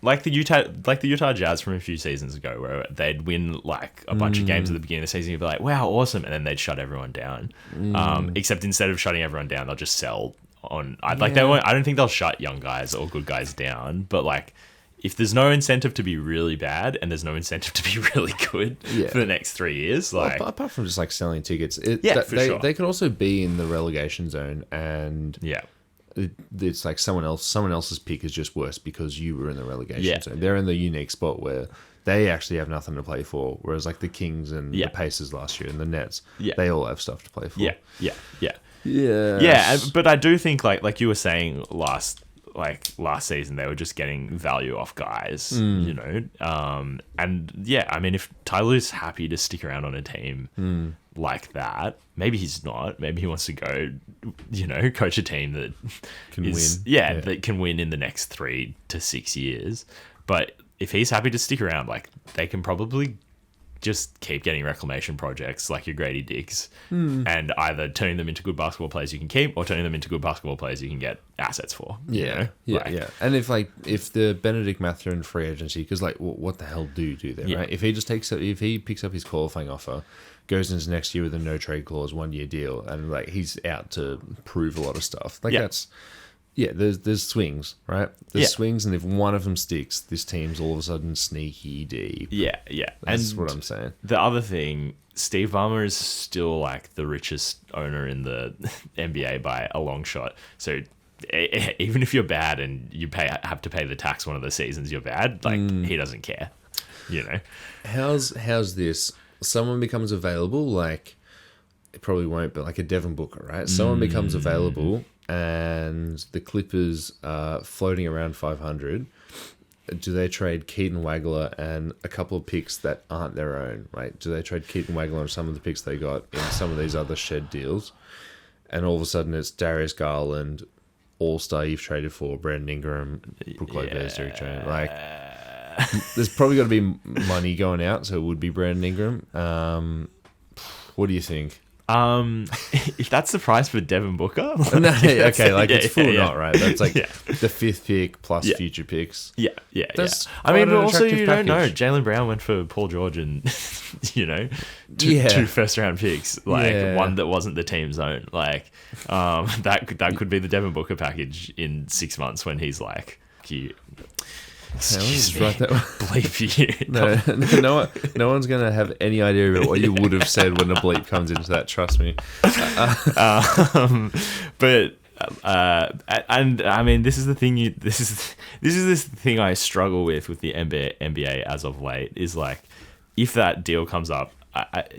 like the Utah Jazz from a few seasons ago, where they'd win like a bunch of games at the beginning of the season. You'd be like, wow, awesome. And then they'd shut everyone down. Except instead of shutting everyone down, they'll just sell on. I don't think they'll shut young guys or good guys down. But like, if there's no incentive to be really bad and there's no incentive to be really good for the next 3 years, like, apart from just like selling tickets, for sure. They could also be in the relegation zone and it's like someone else's pick is just worse because you were in the relegation Yeah. zone. They're in the unique spot where they actually have nothing to play for, whereas like the Kings and Yeah. the Pacers last year and the Nets, Yeah. they all have stuff to play for. Yeah. Yeah. Yeah, but I do think like you were saying last season they were just getting value off guys, you know. And yeah, I mean, if Tyler's happy to stick around on a team like that, maybe he's not. Maybe he wants to go, you know, coach a team that Can win. win. Yeah, that can win in the next 3 to 6 years. But if he's happy to stick around, like they can probably just keep getting reclamation projects like your Grady Dicks and either turning them into good basketball players you can keep or turning them into good basketball players you can get assets for. You know? Like, And if the Benedict Mathurin free agency, because like what the hell do you do there, right? If he picks up his qualifying offer, goes into next year with a no trade clause, 1 year deal, and like he's out to prove a lot of stuff. Like that's. Yeah, there's swings, right? There's swings, and if one of them sticks, this team's all of a sudden sneaky deep. Yeah. That's and what I'm saying. The other thing, Steve Ballmer is still like the richest owner in the NBA by a long shot. So even if you're bad and you have to pay the tax one of the seasons you're bad, like he doesn't care, you know. How's this? Someone becomes available, like it probably won't, but like a Devin Booker, right? Someone becomes available. And the Clippers are floating around 500. Do they trade Keaton Wagler and a couple of picks that aren't their own, right? Do they trade Keaton Wagler and some of the picks they got in some of these other shed deals? And all of a sudden it's Darius Garland, All-Star you've traded for, Brandon Ingram, Brook Lopez, Derrick Jones. Like, there's probably got to be money going out, so it would be Brandon Ingram. What do you think? If that's the price for Devin Booker, No, okay, like it's full not right. That's like Yeah. the 5th pick plus future picks. Yeah. That's I mean, quite but an also attractive you don't know. package. Jaylen Brown went for Paul George and, you know, two first-round picks, like one that wasn't the team's own. Like, that could be the Devin Booker package in 6 months when he's like, you. Excuse me, right that way. bleep you. No one's gonna have any idea about what you would have said when a bleep comes into that. Trust me. But and I mean, this is the thing. This is this thing I struggle with the NBA as of late. Is like, if that deal comes up,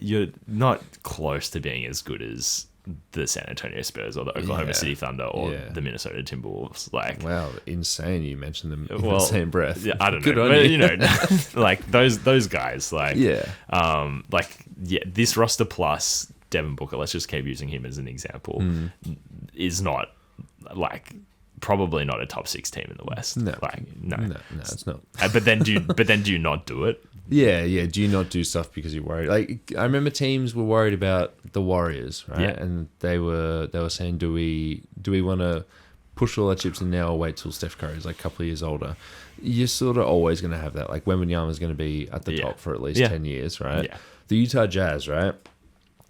you're not close to being as good as the San Antonio Spurs or the Oklahoma City Thunder or the Minnesota Timberwolves. Like, wow, insane! You mentioned them in the same breath. Yeah, I don't Good know, on but you. you know, like those guys. Like, this roster plus Devin Booker. Let's just keep using him as an example. Is not like probably not a top 6 team in the West. No, no, it's not. But then do you not do it? Yeah. Do you not do stuff because you're worried? Like, I remember teams were worried about the Warriors, right? Yeah. And they were saying, do we want to push all our chips in now or wait till Steph Curry's like a couple of years older? You're sort of always going to have that. Like, Wembanyama's going to be at the top for at least 10 years, right? Yeah. The Utah Jazz, right?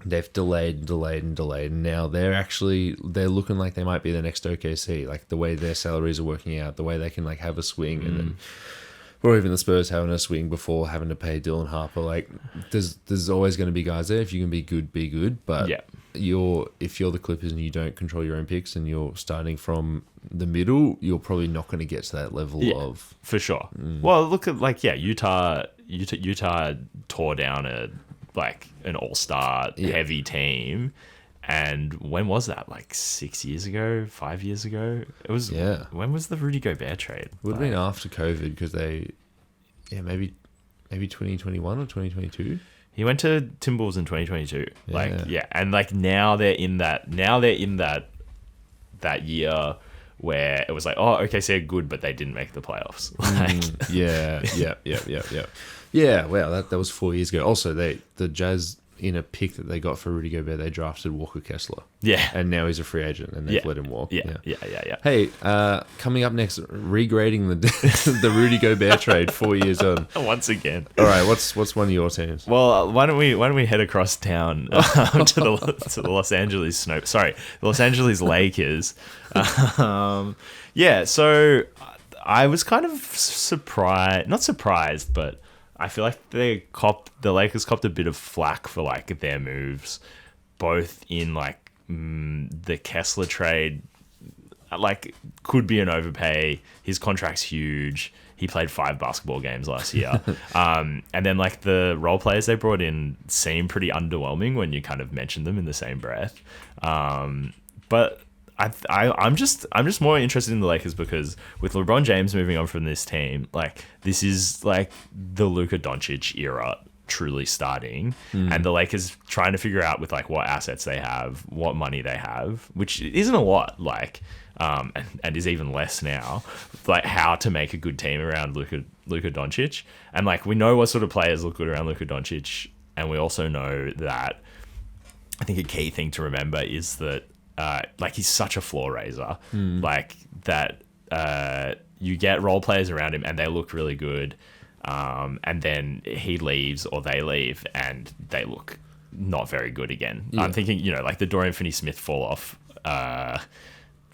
They've delayed, and now they're looking like they might be the next OKC. Like the way their salaries are working out, the way they can like have a swing, and then, or even the Spurs having a swing before having to pay Dylan Harper. Like there's always going to be guys there. If you can be good, be good. But if you're the Clippers and you don't control your own picks and you're starting from the middle, you're probably not going to get to that level of for sure. Well, look at Utah tore down an all-star heavy team, and when was that? Like 6 years ago, 5 years ago? It was. Yeah. When was the Rudy Gobert trade? Would have been after COVID because maybe 2021 or 2022. He went to Timberwolves in 2022. And like now they're in that year where it was like, oh, okay, so they're good, but they didn't make the playoffs. Yeah, wow, that was 4 years ago. Also, the Jazz, in a pick that they got for Rudy Gobert, they drafted Walker Kessler. Yeah. And now he's a free agent, and they've let him walk. Yeah. Hey, coming up next, regrading the Rudy Gobert trade 4 years on. Once again. All right, what's one of your teams? Well, why don't we head across town to the Los Angeles Lakers. So I was kind of surprised, not surprised, but I feel like the Lakers copped a bit of flack for like their moves, both in like the Kessler trade like could be an overpay. His contract's huge. He played 5 basketball games last year. And then like the role players they brought in seem pretty underwhelming when you kind of mention them in the same breath. But I'm just more interested in the Lakers because with LeBron James moving on from this team, like this is like the Luka Doncic era truly starting, and the Lakers trying to figure out with like what assets they have, what money they have, which isn't a lot, like and is even less now, like how to make a good team around Luka Doncic. And like we know what sort of players look good around Luka Doncic, and we also know that I think a key thing to remember is that like he's such a floor raiser, like that you get role players around him and they look really good, and then he leaves or they leave and they look not very good again. I'm thinking, like the Dorian Finney-Smith fall off,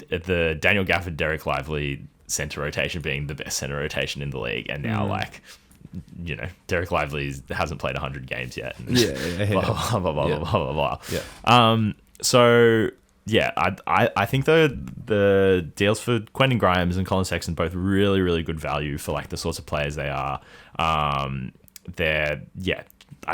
the Daniel Gafford, Derek Lively center rotation being the best center rotation in the league, and now like Derek Lively hasn't played 100 games yet. And blah, blah, blah, blah, blah, blah, blah. Yeah. So yeah, I think the deals for Quentin Grimes and Colin Sexton both really, really good value for like the sorts of players they are. I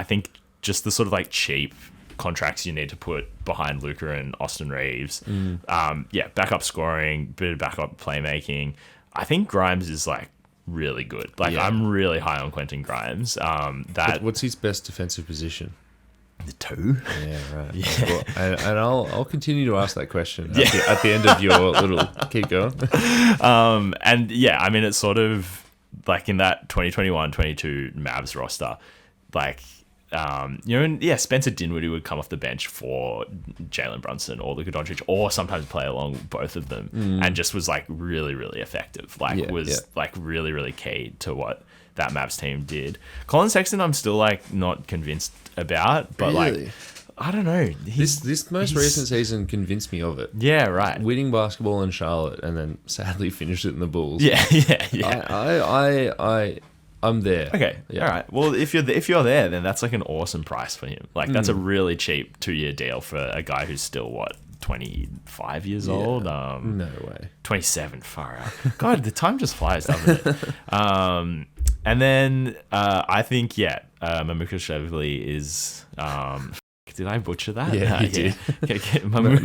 think just the sort of like cheap contracts you need to put behind Luka and Austin Reeves. Backup scoring, bit of backup playmaking. I think Grimes is like really good. Like I'm really high on Quentin Grimes. What's his best defensive position? The 2. Yeah, right. Yeah. Well, and I'll continue to ask that question at the end of your little keep going. And yeah, I mean, it's sort of like in that 2021-22 Mavs roster, like, Spencer Dinwiddie would come off the bench for Jalen Brunson or Luka Doncic, or sometimes play along both of them, and just was like really, really effective. Like like really, really key to what that Mavs team did. Colin Sexton, I'm still like not convinced about, but really? Like I don't know. This most recent season convinced me of it. Yeah, right. Winning basketball in Charlotte and then sadly finished it in the Bulls. Yeah. I'm there. Okay. Yeah. All right. Well, if you're there, then that's like an awesome price for him. Like that's a really cheap 2-year deal for a guy who's still 25 years old. No way. 27. Far out. God, the time just flies, doesn't it? And then I think Mamuka Shevely is. Did I butcher that? Yeah, you did. Mamu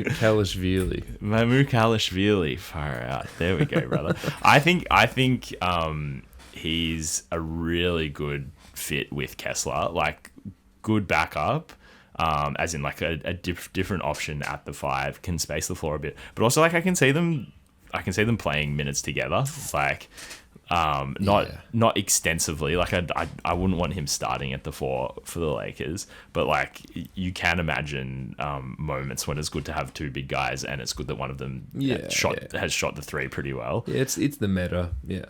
Kalashvili. Mamu Kalashvili. Far out. There we go, brother. I think he's a really good fit with Kessler. Like good backup. As in like a different option at the 5, can space the floor a bit, but also like I can see them playing minutes together, like not extensively. Like I wouldn't want him starting at the 4 for the Lakers, but like you can imagine moments when it's good to have 2 big guys, and it's good that one of them has shot the 3 pretty well. Yeah, it's the meta. Yeah.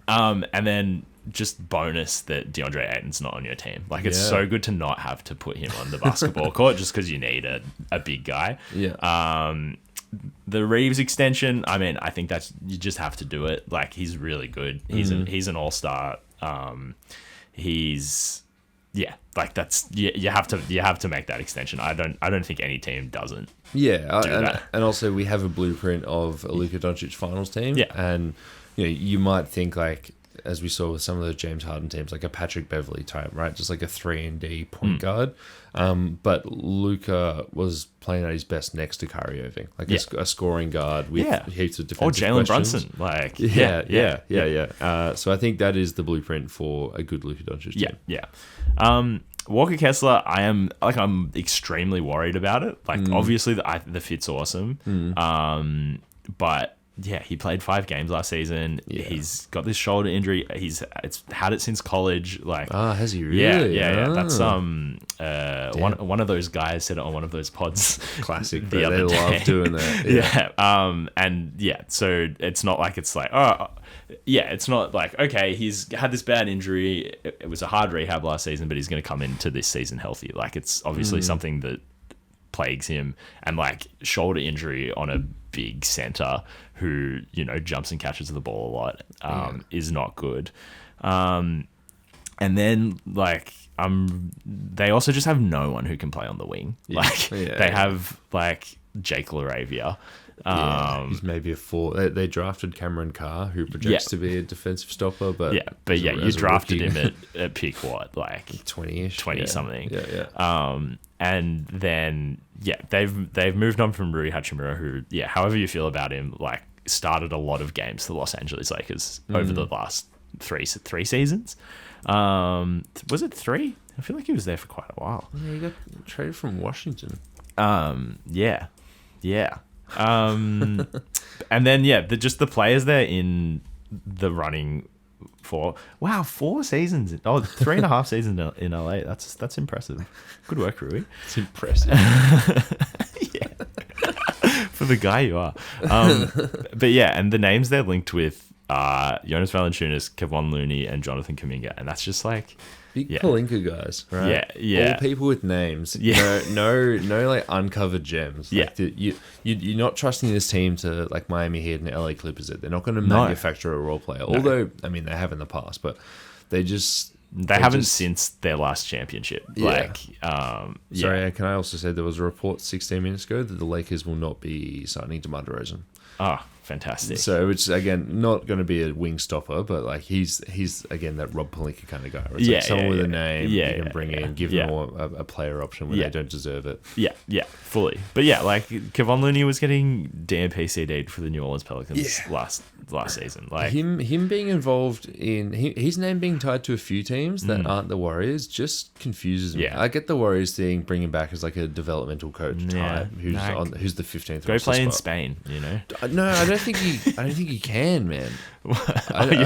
And then just bonus that DeAndre Ayton's not on your team. Like it's so good to not have to put him on the basketball court just because you need a big guy. The Reeves extension, I mean, I think that's, you just have to do it. Like he's really good. He's an all-star. Like that's you have to make that extension. I don't think any team doesn't. And also we have a blueprint of a Luka Doncic finals team. And you might think like, as we saw with some of the James Harden teams, like a Patrick Beverley type, right? Just like a 3-and-D point guard. But Luka was playing at his best next to Kyrie Irving, like a scoring guard with heaps of defensive Jalen questions. Brunson, like So I think that is the blueprint for a good Luka Doncic team. Walker Kessler, I'm extremely worried about it. Like obviously the fit's awesome, but. Yeah, he played 5 games last season. He's got this shoulder injury. It's had it since college. Like, has he really? Yeah. That's one of those guys said it on one of those pods. Classic. They love doing that. So it's not like it's like it's not like okay, he's had this bad injury. It was a hard rehab last season, but he's going to come into this season healthy. Like it's obviously something that plagues him, and like shoulder injury on a big center who jumps and catches the ball a lot is not good. And then like they also just have no one who can play on the wing. They have like Jake LaRavia. He's maybe a 4. They drafted Cameron Carr, who projects to be a defensive stopper, but you drafted him at pick what, like 20-ish, 20 something. Yeah. And then they've moved on from Rui Hachimura, who however you feel about him, like started a lot of games for the Los Angeles Lakers over the last three seasons. Was it 3? I feel like he was there for quite a while. Yeah, he got traded from Washington. Yeah. And then just the players there in the running for 4 seasons. 3.5 seasons in LA. That's impressive. Good work, Rui. It's impressive. Yeah. For the guy you are. But and the names they're linked with are Jonas Valanciunas, Kevon Looney, and Jonathan Kuminga, and that's just like big Palinka guys, right? Yeah. All people with names. Yeah. No, like uncovered gems. Yeah. Like you're not trusting this team to like Miami Heat and LA Clippers. They're not going to manufacture a role player. Although, I mean, they have in the past, but they haven't since their last championship. Yeah. Sorry, can I also say there was a report 16 minutes ago that the Lakers will not be signing DeMar DeRozan. Oh, fantastic. So it's again not going to be a wing stopper, but like he's again that Rob Pelinka kind of guy. Where it's like someone with a name you can bring in, give them a player option when they don't deserve it. Yeah, fully. But like Kevon Looney was getting DNP-CD'd for the New Orleans Pelicans last season. Like him being involved in his name being tied to a few teams that aren't the Warriors just confuses me. I get the Warriors thing, bring him back as like a developmental coach type who's the 15th. Go play in spot. Spain, you know. No, I don't think he can, man.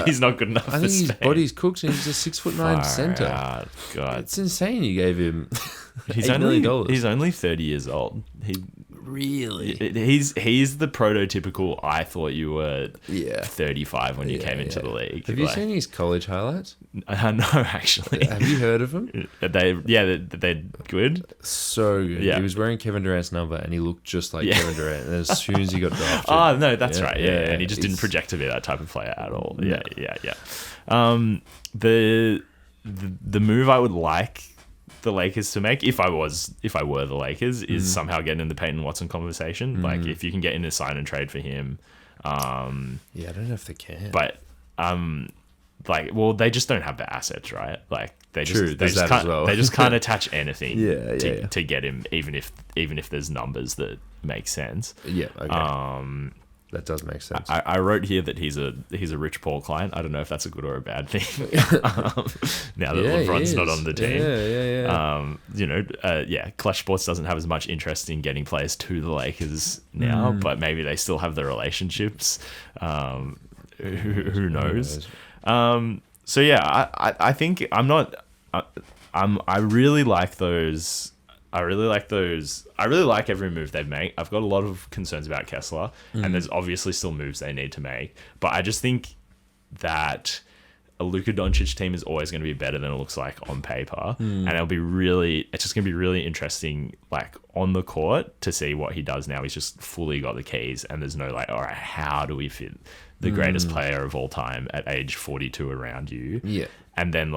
He's not good enough. I think his body's cooked, and he's a 6'9" center. God, it's insane. You gave him $8 million. He's only 30 years old. Really? He's the prototypical. I thought you were 35 when you came into the league. Have you seen his college highlights? No, actually. Have you heard of him? They're good. So good. Yeah. He was wearing Kevin Durant's number, and he looked just like Kevin Durant. And as soon as he got drafted, oh no, that's right. Yeah, and he just didn't project to be that type of player at all. No. Yeah. The move I would like the Lakers to make, if I were the Lakers, is somehow getting in the Peyton Watson conversation. Like if you can get in a sign and trade for him. I don't know if they can. But they just don't have the assets, right? Like they just can't attach anything to get him, even if there's numbers that make sense. Yeah. Okay. That does make sense. I wrote here that he's a Rich Paul client. I don't know if that's a good or a bad thing. Now that LeBron's not on the team. Clutch Sports doesn't have as much interest in getting players to the Lakers now, but maybe they still have the relationships. Who knows? I think I really like those. I really like every move they've made. I've got a lot of concerns about Kessler, and there's obviously still moves they need to make. But I just think that a Luka Doncic team is always going to be better than it looks like on paper. And it's just going to be really interesting, like on the court, to see what he does now. He's just fully got the keys, and there's no like, all right, how do we fit the greatest player of all time at age 42 around you? Yeah. And then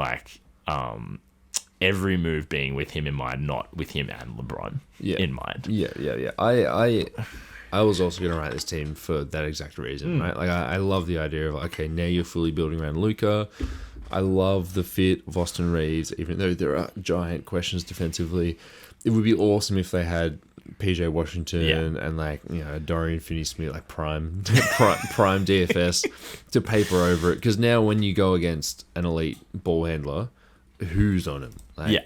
every move being with him in mind, not with him and LeBron in mind. Yeah. I was also going to write this team for that exact reason, right? Like, I love the idea of, okay, now you're fully building around Luka. I love the fit of Austin Reeves, even though there are giant questions defensively. It would be awesome if they had PJ Washington and Dorian Finney-Smith, like prime DFS to paper over it. Because now when you go against an elite ball handler, who's on him?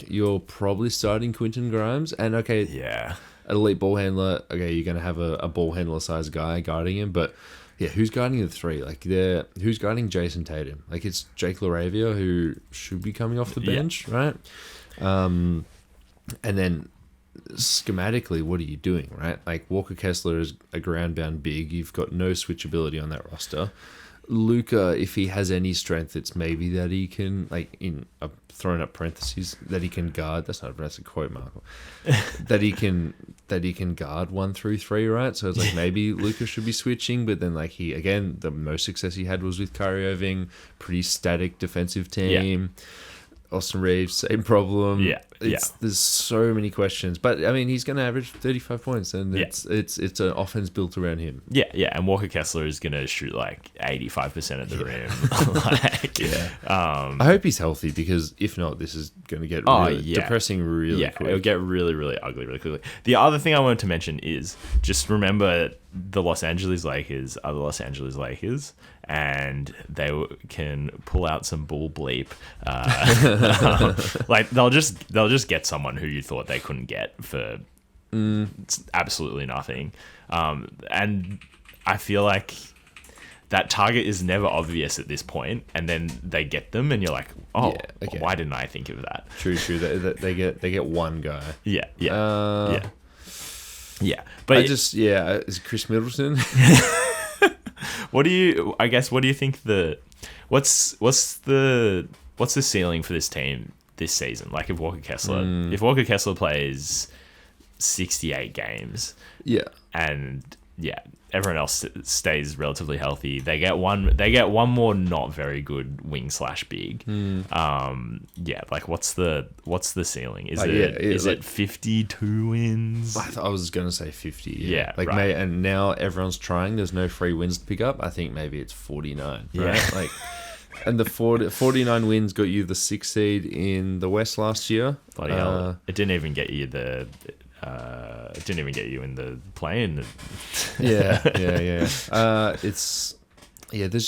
You're probably starting Quentin Grimes, and an elite ball handler. Okay, you're gonna have a ball handler sized guy guarding him, but who's guarding the three? Like, who's guarding Jason Tatum? Like, it's Jake LaRavia, who should be coming off the bench, right? And then schematically, what are you doing, right? Like, Walker Kessler is a ground-bound big. You've got no switchability on that roster. Luka, if he has any strength, it's maybe that he can, like, throwing up parentheses, that he can guard. That's a quote mark. that he can guard 1 through 3, right? So it's like maybe Luka should be switching, but then like the most success he had was with Kyrie Irving, pretty static defensive team. Austin Reeves, same problem. there's so many questions. But I mean, he's going to average 35 points, and it's an offense built around him. Yeah, yeah, and Walker Kessler is going to shoot like 85% of the rim. I hope he's healthy, because if not, this is going to get depressing really quick. It'll get really, really ugly really quickly. The other thing I wanted to mention is just remember the Los Angeles Lakers are the Los Angeles Lakers, and they can pull out some bull bleep. Like they'll just get someone who you thought they couldn't get for absolutely nothing. And I feel like that target is never obvious at this point, and then they get them, and you're like, why didn't I think of that? True. They get one guy. Yeah. But is Chris Middleton? What do you think what's the ceiling for this team this season? Like if Walker Kessler plays 68 games, and everyone else stays relatively healthy, they get one more not very good wing / big. Like what's the ceiling? Is it 52 wins? I was gonna say 50. Right. And now everyone's trying. There's no free wins to pick up. I think maybe it's 49. Right? Like, and the 49 wins got you the 6th seed in the West last year. Bloody hell. It didn't even get you it didn't even get you in the plane. There's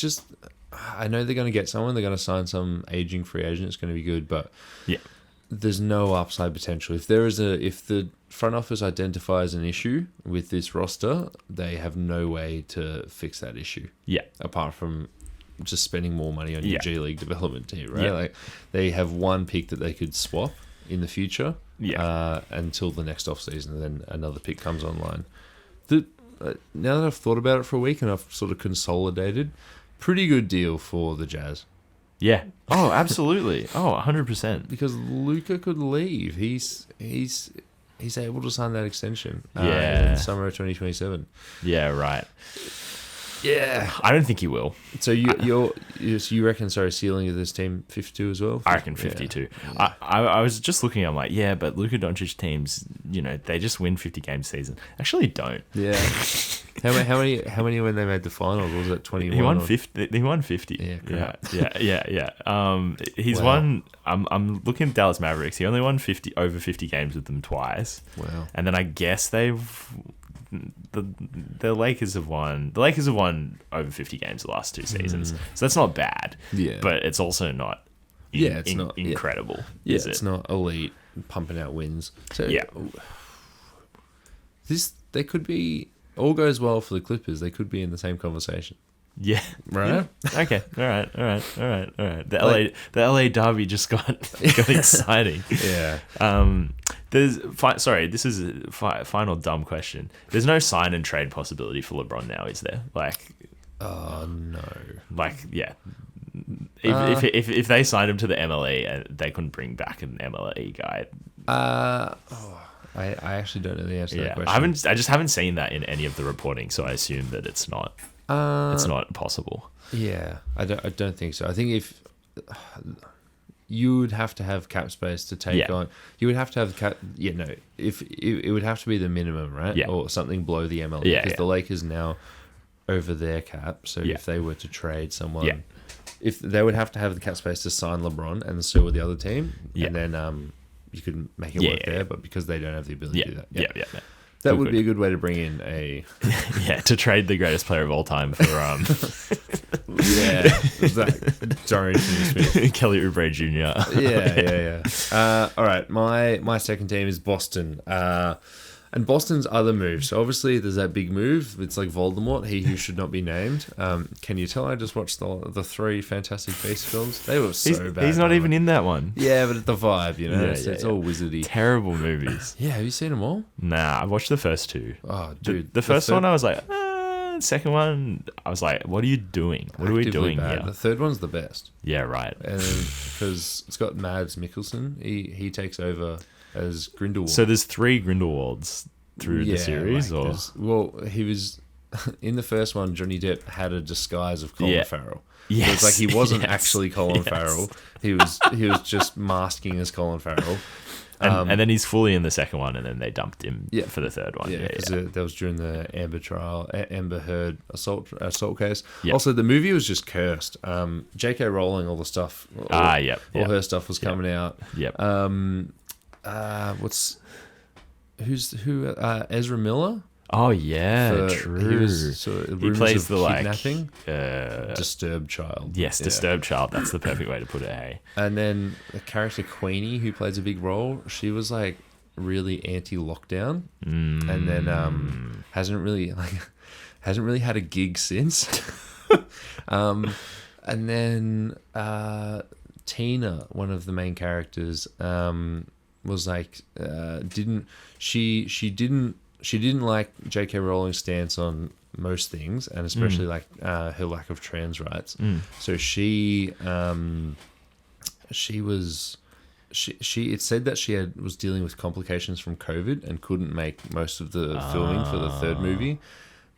just, I know they're going to get someone. They're going to sign some aging free agent. It's going to be good, but there's no upside potential. If the front office identifies an issue with this roster, they have no way to fix that issue. Yeah, apart from just spending more money on your G League development team, right? Like they have one pick that they could swap in the future. Until the next offseason, and then another pick comes online. Now that I've thought about it for a week and I've sort of consolidated, pretty good deal for the Jazz. Yeah. Oh, absolutely. 100%. Because Luka could leave. He's able to sign that extension. In summer of 2027. Yeah, right. Yeah, I don't think he will. So you reckon ceiling of this team 52 as well? I reckon 52. Yeah. I was just looking. I'm like, but Luka Doncic teams, they just win 50 game season. Actually, don't. Yeah. How many when they made the finals? Was it 21? He won 50. He won 50. Yeah. He's won. I'm looking at Dallas Mavericks. He only won over 50 games with them twice. Wow. And then I guess the Lakers have won. The Lakers have won over 50 games the last 2 seasons, so that's not bad. Yeah, but it's also not. It's not incredible. Yeah, it's not elite pumping out wins. So they could be. All goes well for the Clippers. They could be in the same conversation. Yeah. Right. Yeah. Okay. All right. The LA derby just got exciting. Yeah. This is a final dumb question. There's no sign and trade possibility for LeBron now, is there? Oh no. If they signed him to the MLE, they couldn't bring back an MLE guy. I actually don't know the answer to that question. I just haven't seen that in any of the reporting, so I assume that it's not. It's not possible. Yeah, I don't think so. I think if you would have to have cap space to take on, you would have to have cap. Yeah, no. If it would have to be the minimum, right? Yeah. Or something below the MLE. Because the Lakers now over their cap. So if they were to trade someone, if they would have to have the cap space to sign LeBron and so would the other team, and then you could make it work there. But because they don't have the ability to do that, that would be a good way to bring in a to trade the greatest player of all time for Dorian Finney-Smith, Kelly Oubre Jr. All right, my second team is Boston. And Boston's other move. So obviously there's that big move. It's like Voldemort, he who should not be named. Can you tell I just watched the 3 Fantastic Beasts films? They were so bad. He's not even in that one. Yeah, but it's the vibe, it's all wizardy. Terrible movies. Yeah, have you seen them all? Nah, I watched the first 2. Oh, dude. The first one I was like, second one, I was like, what are you doing? What are we doing here? The third one's the best. Yeah, right. And because it's got Mads Mikkelsen. He takes over as Grindelwald. So there's 3 Grindelwalds through the series? He was... In the first one, Johnny Depp had a disguise of Colin Farrell. Yes. So it's like he wasn't actually Colin Farrell. He was just masking as Colin Farrell. And then he's fully in the second one, and then they dumped him Yeah. for the third one. Yeah, because that was during the Amber trial, Amber Heard assault case. Yep. Also, the movie was just cursed. J.K. Rowling, all the stuff, all her stuff was coming out. Yep. Ezra Miller? Oh yeah, true. He plays the kidnapping, disturbed child. Yes, disturbed child. That's the perfect way to put it. Hey. And then the character Queenie, who plays a big role, she was like really anti-lockdown, and then hasn't really had a gig since. And then Tina, one of the main characters, was like she didn't like J.K. Rowling's stance on most things, and especially like her lack of trans rights. So she it said that she was dealing with complications from COVID and couldn't make most of the filming for the third movie.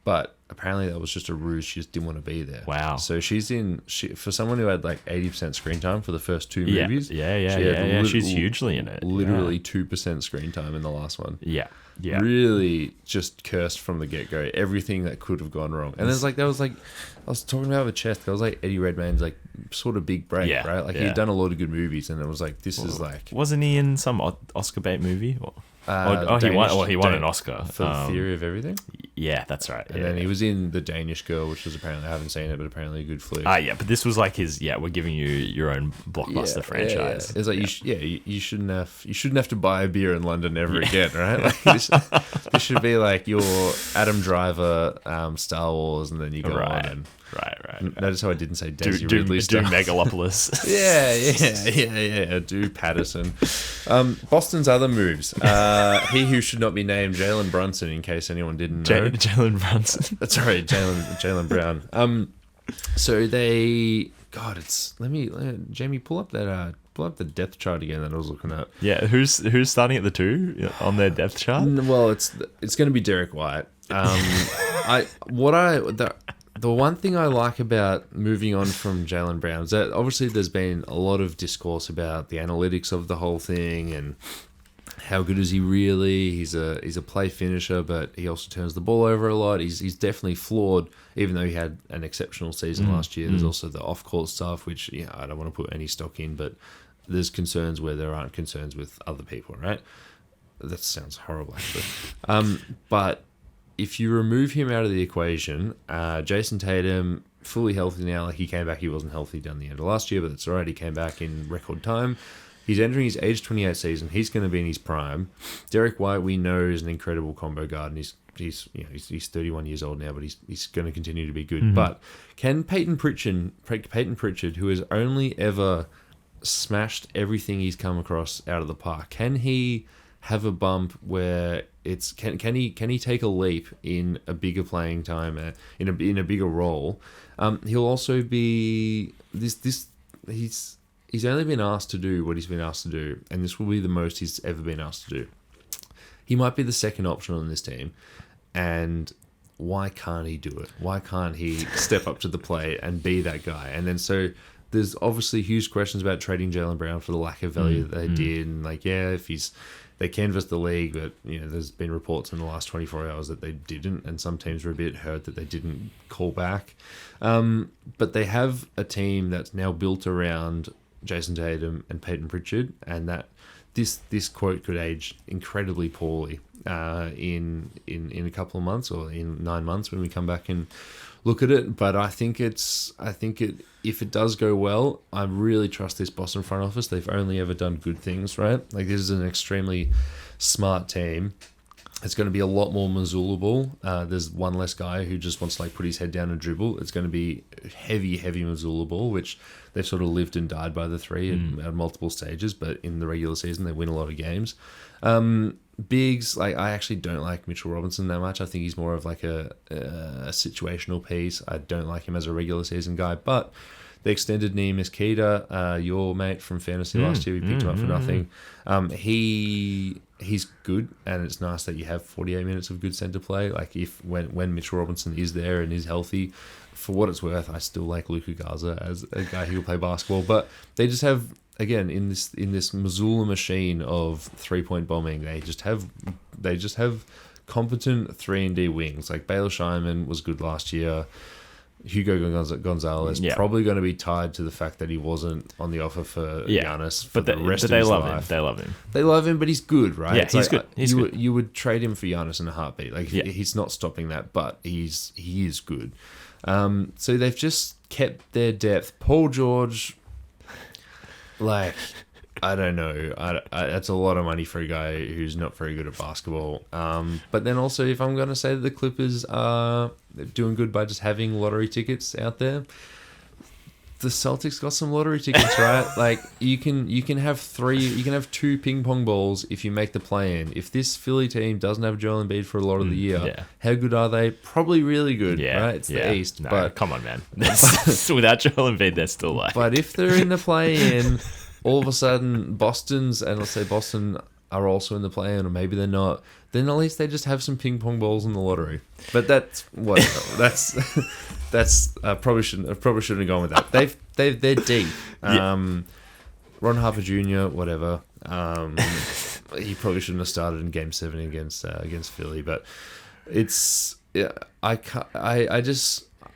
But apparently that was just a ruse. She just didn't want to be there. Wow. So for someone who had like 80% screen time for the first two movies. Yeah. She's hugely in it. Literally 2% screen time in the last one. Yeah. Really just cursed from the get-go. Everything that could have gone wrong. And I was talking about with Chest. That was like Eddie Redmayne's like sort of big break, right? Like he'd done a lot of good movies, and it was like, is like... Wasn't he in some Oscar bait movie? He won an Oscar for Theory of Everything. Yeah, that's right. And then he was in The Danish Girl, which was apparently, I haven't seen it, but apparently a good flick. Yeah, but this was like his. Yeah, we're giving you your own blockbuster franchise. It's like you shouldn't have to buy a beer in London ever again, right? Like this should be like your Adam Driver, Star Wars, and then you go on and. Right. Notice how I didn't say Daisy Ridley do Megalopolis. Yeah. Do Patterson. Boston's other moves. He who should not be named, Jalen Brunson, in case anyone didn't know. Jalen Brunson. That's right, Jalen Brown. So they, God, Jamie, pull up the depth chart again that I was looking at. Yeah, who's starting at the 2 on their depth chart? Well, it's going to be Derek White. The one thing I like about moving on from Jaylen Brown is that obviously there's been a lot of discourse about the analytics of the whole thing and how good is he really. He's a play finisher, but he also turns the ball over a lot. He's definitely flawed, even though he had an exceptional season last year. There's also the off-court stuff, which I don't want to put any stock in, but there's concerns where there aren't concerns with other people, right? That sounds horrible, actually. But if you remove him out of the equation, Jason Tatum, fully healthy now. Like he came back, he wasn't healthy down the end of last year, but that's all right. He came back in record time. He's entering his age 28 season. He's going to be in his prime. Derek White, we know, is an incredible combo guard, and he's 31 years old now, but he's going to continue to be good. But can Peyton Pritchard, who has only ever smashed everything he's come across out of the park, can he have a bump where can he take a leap in a bigger playing time, in a bigger role? He'll also be he's only been asked to do what he's been asked to do, and this will be the most he's ever been asked to do. He might be the second option on this team, and why can't he do it? Why can't he step up to the plate and be that guy? And then so there's obviously huge questions about trading Jaylen Brown for the lack of value that they did, and they canvassed the league, but there's been reports in the last 24 hours that they didn't, and some teams were a bit hurt that they didn't call back. But they have a team that's now built around Jason Tatum and Peyton Pritchard, and that this quote could age incredibly poorly in a couple of months or in 9 months when we come back and look at it. But I think if it does go well, I really trust this Boston front office. They've only ever done good things, right? Like this is an extremely smart team. It's going to be a lot more Missoula ball. There's one less guy who just wants to put his head down and dribble. It's going to be heavy Missoula ball, which they've sort of lived and died by the three at multiple stages. But in the regular season, they win a lot of games. Bigs, I actually don't like Mitchell Robinson that much. I think he's more of a situational piece. I don't like him as a regular season guy, but they extended Neemias Queta, your mate from fantasy last year. We picked him up for nothing. He's good, and it's nice that you have 48 minutes of good center play. When Mitchell Robinson is there and is healthy, for what it's worth, I still like Luka Garza as a guy who will play basketball. But they just have again, in this Missoula machine of 3-point bombing, they just have competent 3-and-D wings. Like Baylor Scheinman was good last year. Hugo Gonzalez probably going to be tied to the fact that he wasn't on the offer for Giannis for the rest of his life. They love him. They love him, but he's good, right? Yeah, he's good. You would trade him for Giannis in a heartbeat. Like he's not stopping that, but he is good. So they've just kept their depth. Paul George, like, I don't know. That's a lot of money for a guy who's not very good at basketball. But then also, if I'm going to say that the Clippers are doing good by just having lottery tickets out there, the Celtics got some lottery tickets, right? Like you can have 2 ping pong balls if you make the play-in. If this Philly team doesn't have Joel Embiid for a lot of the year, how good are they? Probably really good, right? It's the East. No, but come on, man. Without Joel Embiid, they're still like. But if they're in the play-in, all of a sudden Boston are also in the play-in, or maybe they're not, then at least they just have some ping pong balls in the lottery. But that's probably shouldn't have gone with that. They're deep. Ron Harper Jr., whatever. He probably shouldn't have started in Game 7 against Philly, but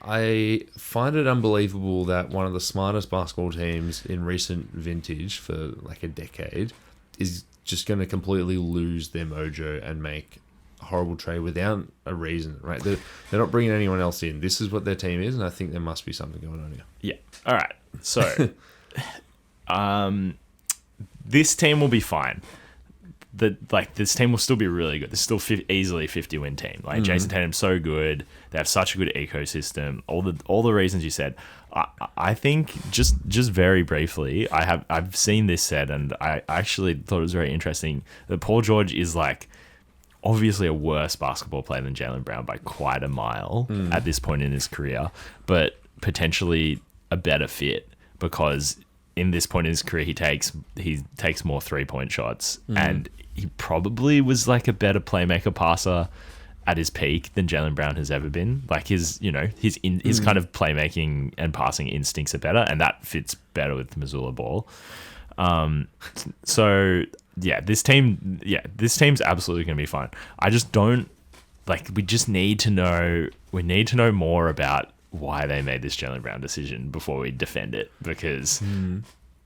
I find it unbelievable that one of the smartest basketball teams in recent vintage for like a decade is just going to completely lose their mojo and make a horrible trade without a reason, right? They're not bringing anyone else in. This is what their team is, and I think there must be something going on here. Yeah. All right. So, this team will be fine. This team will still be really good. This is still easily 50-win team. Like Jason Tatum's so good. They have such a good ecosystem. All the reasons you said. I think just very briefly, I've seen this said, and I actually thought it was very interesting that Paul George is like obviously a worse basketball player than Jaylen Brown by quite a mile at this point in his career, but potentially a better fit because in this point in his career he takes more 3-point shots and he probably was like a better playmaker passer at his peak than Jaylen Brown has ever been. Like his kind of playmaking and passing instincts are better, and that fits better with Missoula ball. So this team's absolutely going to be fine. I just don't we just need to know. We need to know more about why they made this Jaylen Brown decision before we defend it, because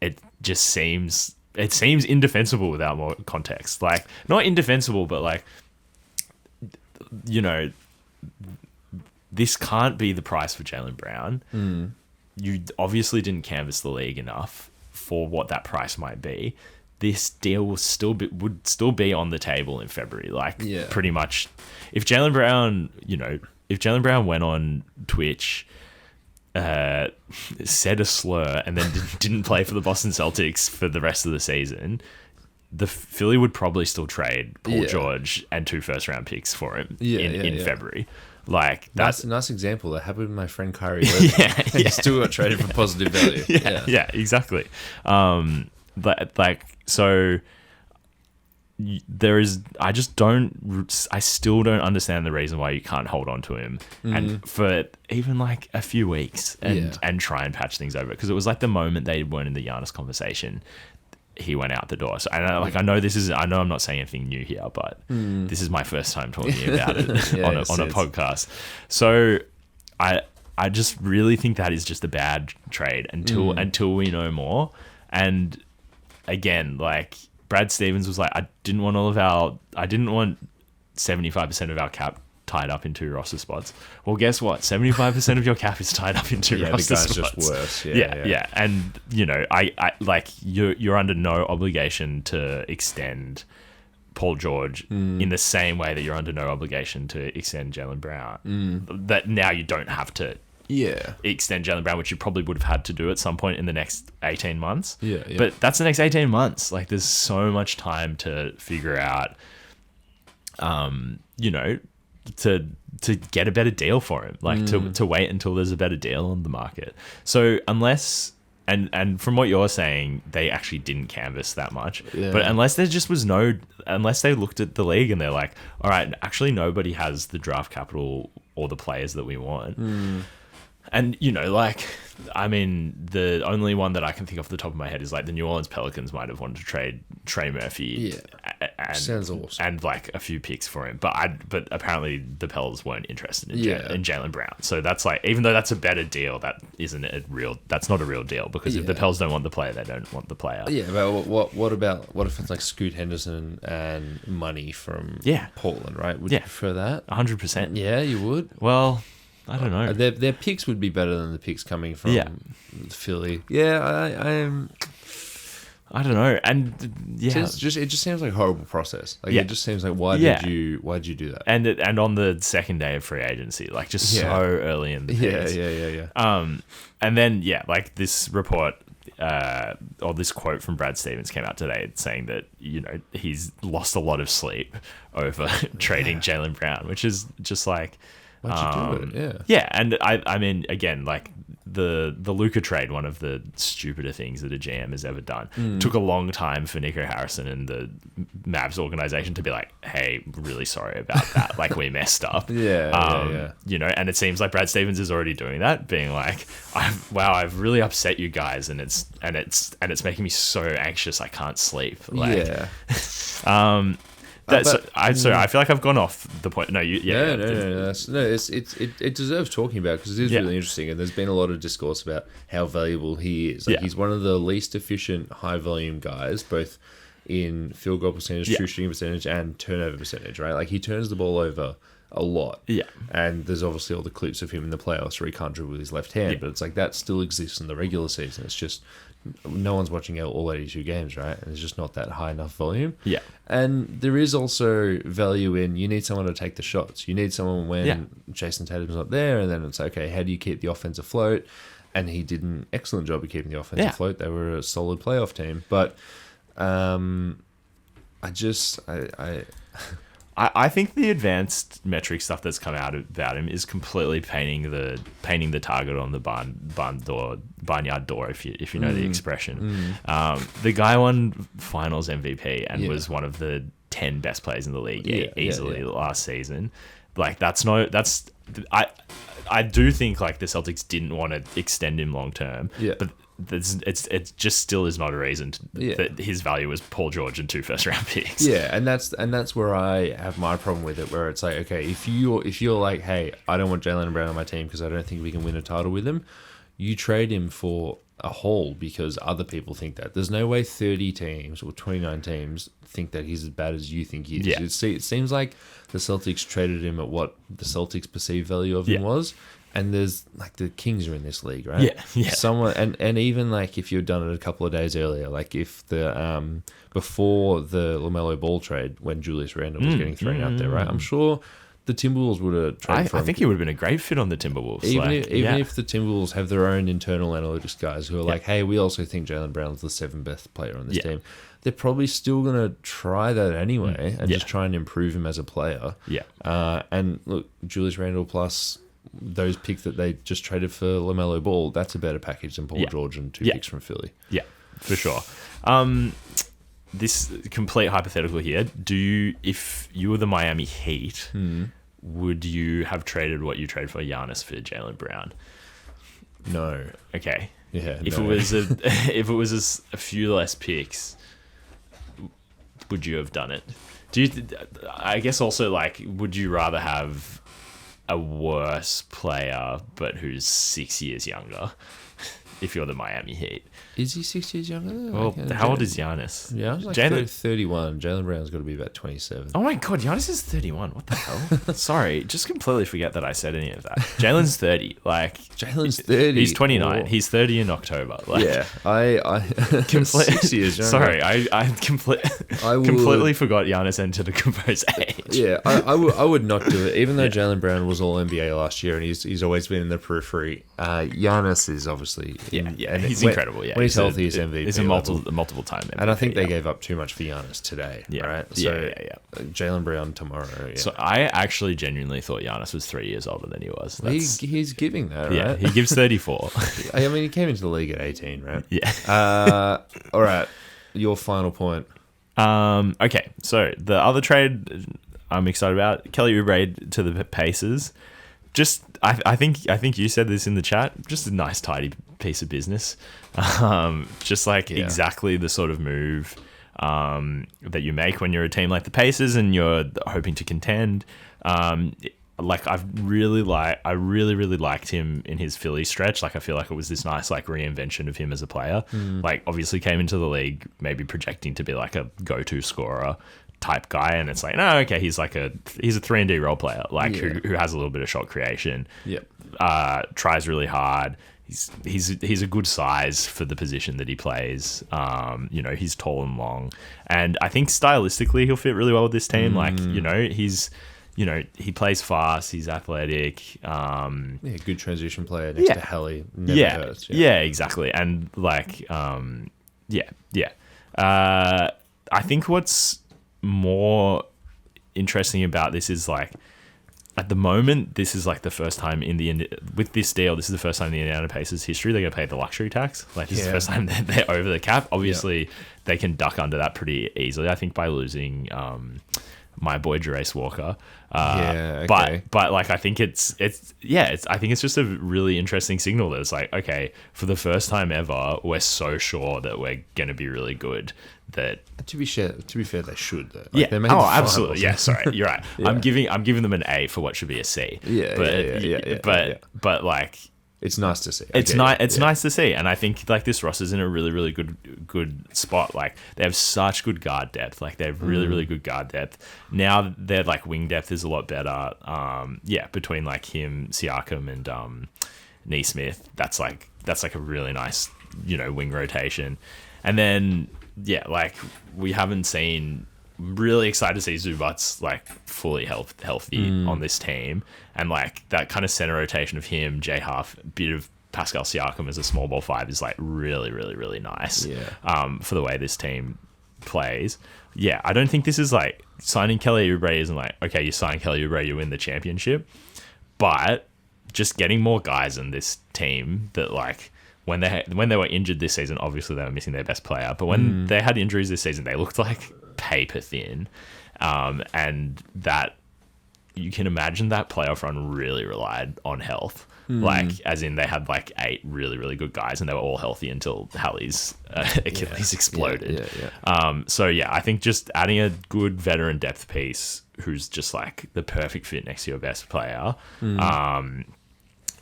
it just seems indefensible without more context. Like not indefensible, but like, you know, this can't be the price for Jaylen Brown. You obviously didn't canvass the league enough for what that price might be. This deal would still be on the table in February. Pretty much, if Jaylen Brown went on Twitch, said a slur, and then didn't play for the Boston Celtics for the rest of the season, the Philly would probably still trade Paul George and 2 first-round picks for him in February. Like that's a nice example. That happened with my friend Kyrie Irving. He still got traded for positive value. Yeah, exactly. I still don't understand the reason why you can't hold on to him and for even like a few weeks and try and patch things over, because it was like the moment they weren't in the Giannis conversation, he went out the door. So I know I'm not saying anything new here, but this is my first time talking about it on a podcast. So I just really think that is just a bad trade until we know more. And again, like Brad Stevens was like, I didn't want 75% of our cap tied up in 2 roster spots. Well, guess what? 75% of your cap is tied up in 2 roster spots. The guy's just worse. Yeah. And you know, I like you're under no obligation to extend Paul George in the same way that you're under no obligation to extend Jaylen Brown. That now you don't have to extend Jaylen Brown, which you probably would have had to do at some point in the next 18 months. But that's the next 18 months. Like there's so much time to figure out, you know, to get a better deal for him, like to wait until there's a better deal on the market. So unless, and from what you're saying, they actually didn't canvass that much, but unless there just was unless they looked at the league and they're like, all right, actually nobody has the draft capital or the players that we want. And, like, I mean, the only one that I can think off the top of my head is, like, the New Orleans Pelicans might have wanted to trade Trey Murphy. Yeah. And, Sounds awesome. And, like, a few picks for him. But apparently the Pels weren't interested in Jaylen Brown. So that's, like, even though that's a better deal, that's not a real deal. Because if the Pels don't want the player, they don't want the player. Yeah, but what if it's, like, Scoot Henderson and money from Portland, right? Would you prefer that? 100%. Yeah, you would? Well, I don't know. Their picks would be better than the picks coming from Philly. Yeah, I don't know. And it just seems like a horrible process. Like it just seems like why did you do that? And on the second day of free agency, like just so early in the piece. Yeah. And then like this report or this quote from Brad Stevens came out today saying that he's lost a lot of sleep over trading Jaylen Brown, which is just like. Why'd you do it? Yeah, and I mean, again, like the Luka trade, one of the stupider things that a GM has ever done. Took a long time for Nico Harrison and the Mavs organization to be like, hey, really sorry about that. Like, we messed up. Yeah. And it seems like Brad Stevens is already doing that, being like, I've really upset you guys, and it's making me so anxious I can't sleep. Like, I feel like I've gone off the point. No, it deserves talking about because it is really interesting, and there's been a lot of discourse about how valuable he is. Like he's one of the least efficient high volume guys, both in field goal percentage, true shooting percentage, and turnover percentage. Right, like he turns the ball over a lot. Yeah, and there's obviously all the clips of him in the playoffs where he can't dribble with his left hand, but it's like that still exists in the regular season. It's just no one's watching all 82 games, right? And it's just not that high enough volume. Yeah. And there is also value in you need someone to take the shots. You need someone when Jason Tatum's not there, and then it's okay, how do you keep the offense afloat? And he did an excellent job of keeping the offense afloat. They were a solid playoff team. But I think the advanced metric stuff that's come out about him is completely painting the target on the barnyard door, if you know the expression. The guy won Finals MVP and was one of the 10 best players in the league easily last season. Like I do think like the Celtics didn't want to extend him long term, but it just still is not a reason that his value was Paul George and 2 first-round picks. Yeah, and that's where I have my problem with it, where it's like, okay, if you're like, hey, I don't want Jaylen Brown on my team because I don't think we can win a title with him, you trade him for a haul because other people think that. There's no way 30 teams or 29 teams think that he's as bad as you think he is. Yeah. It seems like the Celtics traded him at what the Celtics' perceived value of him was. And there's like the Kings are in this league, right? Yeah. Someone and even like if you'd done it a couple of days earlier, like if the before the LaMelo Ball trade when Julius Randle was getting thrown out there, right? I'm sure the Timberwolves would have traded for him. I think he would have been a great fit on the Timberwolves. Even if the Timberwolves have their own internal analytics guys who are like, hey, we also think Jaylen Brown's the 7th best player on this team. They're probably still going to try that anyway and just try and improve him as a player. Yeah. And look, Julius Randle plus those picks that they just traded for LaMelo Ball, that's a better package than Paul George and 2 picks from Philly. Yeah, for sure. This complete hypothetical here, if you were the Miami Heat, would you have traded what you traded for Giannis for Jaylen Brown? No. Okay. Yeah. If it was a few less picks, would you have done it? I guess also like, would you rather have a worse player but who's 6 years younger if you're the Miami Heat? Is he 6 years younger? Well, how old is Giannis? Yeah, like 31. Jaylen Brown's got to be about 27. Oh my God, Giannis is 31. What the hell? Sorry, just completely forget that I said any of that. Jaylen's 30. Like Jaylen's 30. He's 29. He's 30 in October. Like, yeah, I 6 years younger. Sorry, I completely forgot Giannis entered a composed age. Yeah, I would not do it. Even though Jaylen Brown was all NBA last year and he's always been in the periphery. Giannis is obviously he's incredible. Yeah, when he's healthy, he's MVP. He's a multiple time MVP. And I think they gave up too much for Giannis today, right? So Jaylen Brown tomorrow. Yeah. So I actually genuinely thought Giannis was 3 years older than he was. He's giving that, right? Yeah, he gives 34. I mean, he came into the league at 18, right? Yeah. All right, your final point. Okay, so the other trade I'm excited about, Kelly Oubre to the Pacers. I think you said this in the chat. Just a nice, tidy piece of business. Just like exactly the sort of move that you make when you're a team like the Pacers and you're hoping to contend. Like I really liked him in his Philly stretch. Like I feel like it was this nice like reinvention of him as a player. Like obviously came into the league maybe projecting to be like a go-to scorer type guy, and it's like, no, okay, he's a 3-and-D role player, like who has a little bit of shot creation. Tries really hard. He's a good size for the position that he plays. He's tall and long, and I think stylistically he'll fit really well with this team. Like he plays fast. He's athletic. Good transition player next to Hallie. Never hurts. Exactly. And like, I think what's more interesting about this is like, at the moment, this is like the first time with this deal, this is the first time in the Indiana Pacers history they're going to pay the luxury tax. Like this is the first time they're over the cap. Obviously, they can duck under that pretty easily. I think by losing my boy Jarace Walker. But like I think it's just a really interesting signal that it's like, okay, for the first time ever, we're so sure that we're gonna be really good that to be fair, they should though. Like, they made absolutely. Yeah, sorry, you're right. I'm giving them an A for what should be a C. But like, it's nice to see. It's nice to see, and I think like this roster's in a really, really good spot. Like they have such good guard depth. Like they have really, really good guard depth. Now their like wing depth is a lot better. Between like him, Siakam, and Nesmith, that's like a really nice wing rotation. And then like we haven't seen. Really excited to see Zubac's like fully healthy on this team, and like that kind of center rotation of him, J Huff, bit of Pascal Siakam as a small ball 5 is like really, really, really nice. For the way this team plays. I don't think this is like signing Kelly Oubre isn't like, okay, you sign Kelly Oubre, you win the championship, but just getting more guys in this team that like when they were injured this season, obviously they were missing their best player, but when they had injuries this season, they looked like paper thin, and that you can imagine that playoff run really relied on health. Like as in they had like 8 really, really good guys and they were all healthy until Hallie's Achilles exploded. I think just adding a good veteran depth piece who's just like the perfect fit next to your best player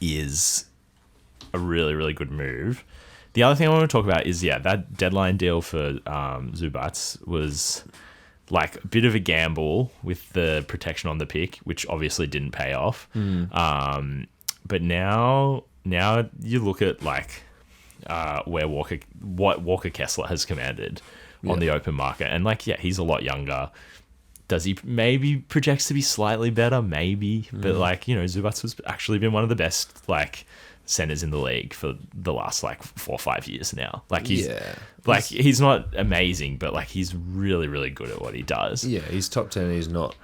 is a really, really good move. The other thing I want to talk about is, that deadline deal for Zubac was like a bit of a gamble with the protection on the pick, which obviously didn't pay off. But now you look at like what Walker Kessler has commanded on the open market, and like he's a lot younger. Does he maybe projects to be slightly better? Maybe, but like Zubac has actually been one of the best like centers in the league for the last like 4 or 5 years now. Like he's not amazing, but like he's really, really good at what he does. Yeah, he's top 10. He's not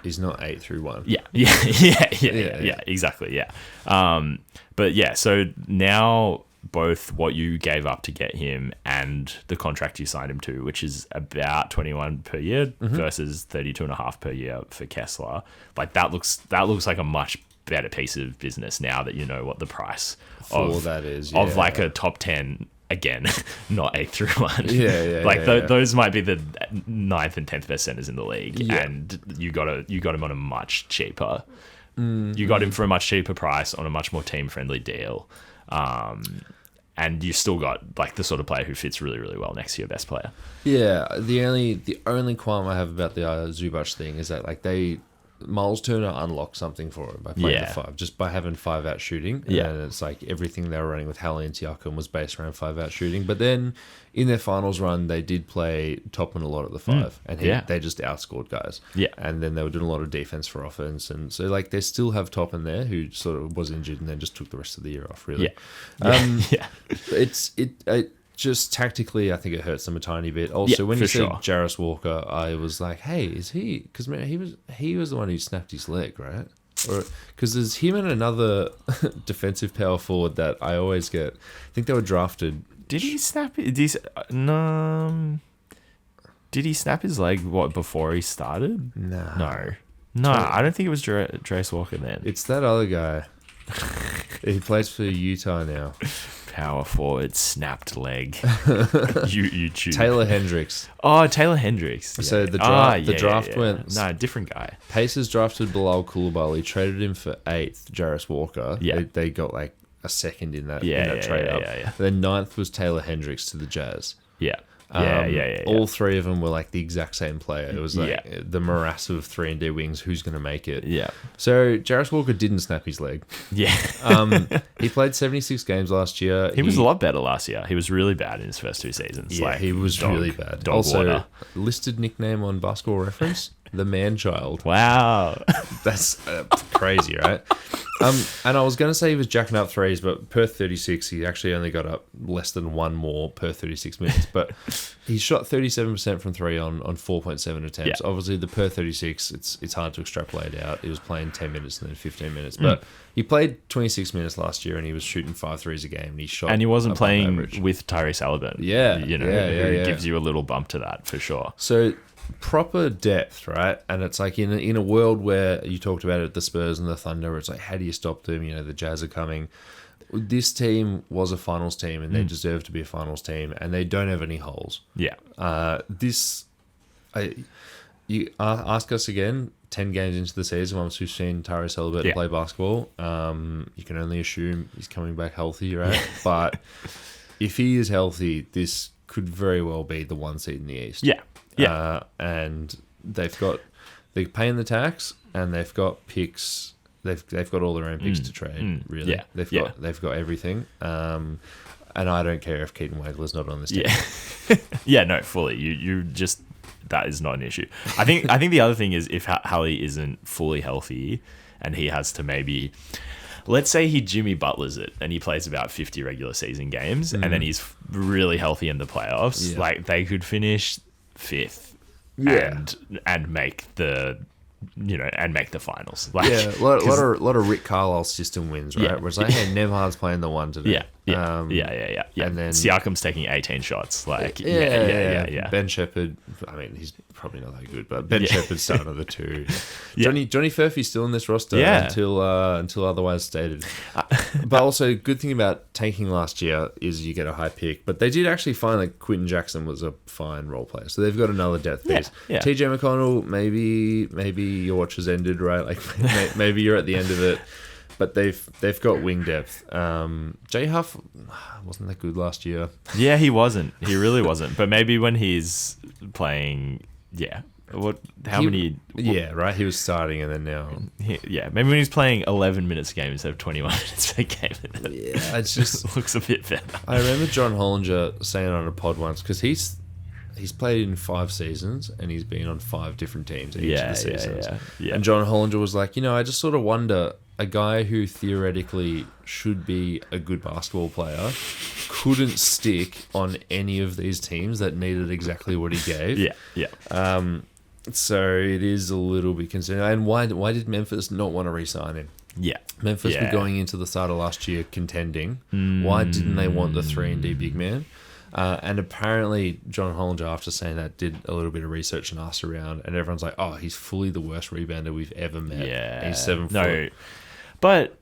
8 through 1. Yeah, exactly. So now both what you gave up to get him and the contract you signed him to, which is about 21 per year versus 32.5 per year for Kessler. Like that looks like a much better piece of business now that you know what the price of that is of like a top 10 again, not 8 through 1. Those might be the 9th and 10th best centers in the league, and you got him on a much cheaper. You got him for a much cheaper price on a much more team friendly deal, and you still got like the sort of player who fits really, really well next to your best player. Yeah, the only qualm I have about the Zubac thing is that like Miles Turner unlocked something for him by playing the 5, just by having 5 out shooting. And it's like everything they were running with Hallie and Siakam was based around 5 out shooting. But then in their finals run, they did play Topman a lot at the 5, and they just outscored guys. And then they were doing a lot of defense for offense, and so like they still have Topman there who sort of was injured and then just took the rest of the year off. Really, It just tactically, I think it hurts them a tiny bit. Also, when you said Jarace Walker, I was like, "Hey, is he?" Because he was the one who snapped his leg, right? Or because there's him and another defensive power forward that I always get. I think they were drafted. Did he snap it? Did he snap his leg before he started? No. I don't think it was Jarace Walker then. It's that other guy. He plays for Utah now. Power forward, snapped leg. YouTube. Taylor Hendricks. Oh, Taylor Hendricks. Yeah. So the draft went. No, different guy. Pacers drafted Bilal Coulibaly, traded him for 8th, Jarris Walker. Yeah. They got like a second in that trade up. Yeah. Then 9th was Taylor Hendricks to the Jazz. Yeah. All three of them were like the exact same player. It was like the morass of 3-and-D wings. Who's going to make it? Yeah. So Jarris Walker didn't snap his leg. Yeah. He played 76 games last year. He was a lot better last year. He was really bad in his first 2 seasons. Yeah, he was really bad. Dog also, water. listed nickname on Basketball Reference, the Man-Child. Wow. That's crazy, right? And I was going to say he was jacking up threes, but per 36, he actually only got up less than one more per 36 minutes. But he shot 37% from 3 on 4.7 attempts. Yeah. Obviously, the per 36, it's hard to extrapolate out. He was playing 10 minutes and then 15 minutes. But he played 26 minutes last year, and he was shooting 5 threes a game. And he shot, and he wasn't above playing average. with Tyrese Halliburton. Yeah, You know, yeah. who gives you a little bump to that for sure. So proper depth, right? And it's like in a world where you talked about it, the Spurs and the Thunder, where it's like, how do you stop them? You know, the Jazz are coming. This team was a finals team, and they deserve to be a finals team, and they don't have any holes. Yeah. You ask us again, 10 games into the season, once we've seen Tyrese Halliburton play basketball, you can only assume he's coming back healthy, right? But if he is healthy, this could very well be the 1 seed in the East. Yeah. Yeah. And they're paying the tax, and they've got picks. They've got all their own picks to trade. Really, Yeah. They've got everything. And I don't care if Keaton Waggler's not on this team. Yeah. Yeah, no, fully. You just, that is not an issue. I think the other thing is, if Hallie isn't fully healthy and he has to maybe, let's say he Jimmy Butlers it and he plays about 50 regular season games and then he's really healthy in the playoffs, like they could finish 5th and make the finals. Like, Yeah, a lot of Rick Carlisle system wins, right? Where it's like, hey, Nevhard's playing the 1 today. Yeah. And then Siakam's taking 18 shots. Like, yeah. Ben Shepherd, I mean, he's probably not that good, but Ben Shepherd's starting at the 2. Yeah. Johnny Furphy's still in this roster until otherwise stated. But also, good thing about tanking last year is you get a high pick. But they did actually find that Quentin Jackson was a fine role player, so they've got another depth piece. Yeah. TJ McConnell, maybe your watch has ended, right? Like maybe you're at the end of it. But they've got wing depth. Jay Huff wasn't that good last year. Yeah, he wasn't. He really wasn't. But maybe when he's playing, many? Yeah, right. He was starting, and then now. Maybe when he's playing 11 minutes a game instead of 21 minutes per game. Yeah, it's just looks a bit better. I remember John Hollinger saying on a pod once, because he's played in 5 seasons and he's been on 5 different teams each of the seasons. Yeah. And John Hollinger was like, I just sort of wonder, a guy who theoretically should be a good basketball player couldn't stick on any of these teams that needed exactly what he gave. Yeah. So it is a little bit concerning. And why did Memphis not want to re-sign him? Yeah. Memphis were going into the start of last year contending. Why didn't they want the 3-and-D big man? And apparently John Hollinger, after saying that, did a little bit of research and asked around, and everyone's like, oh, he's fully the worst rebounder we've ever met. Yeah. He's 7 foot. No. But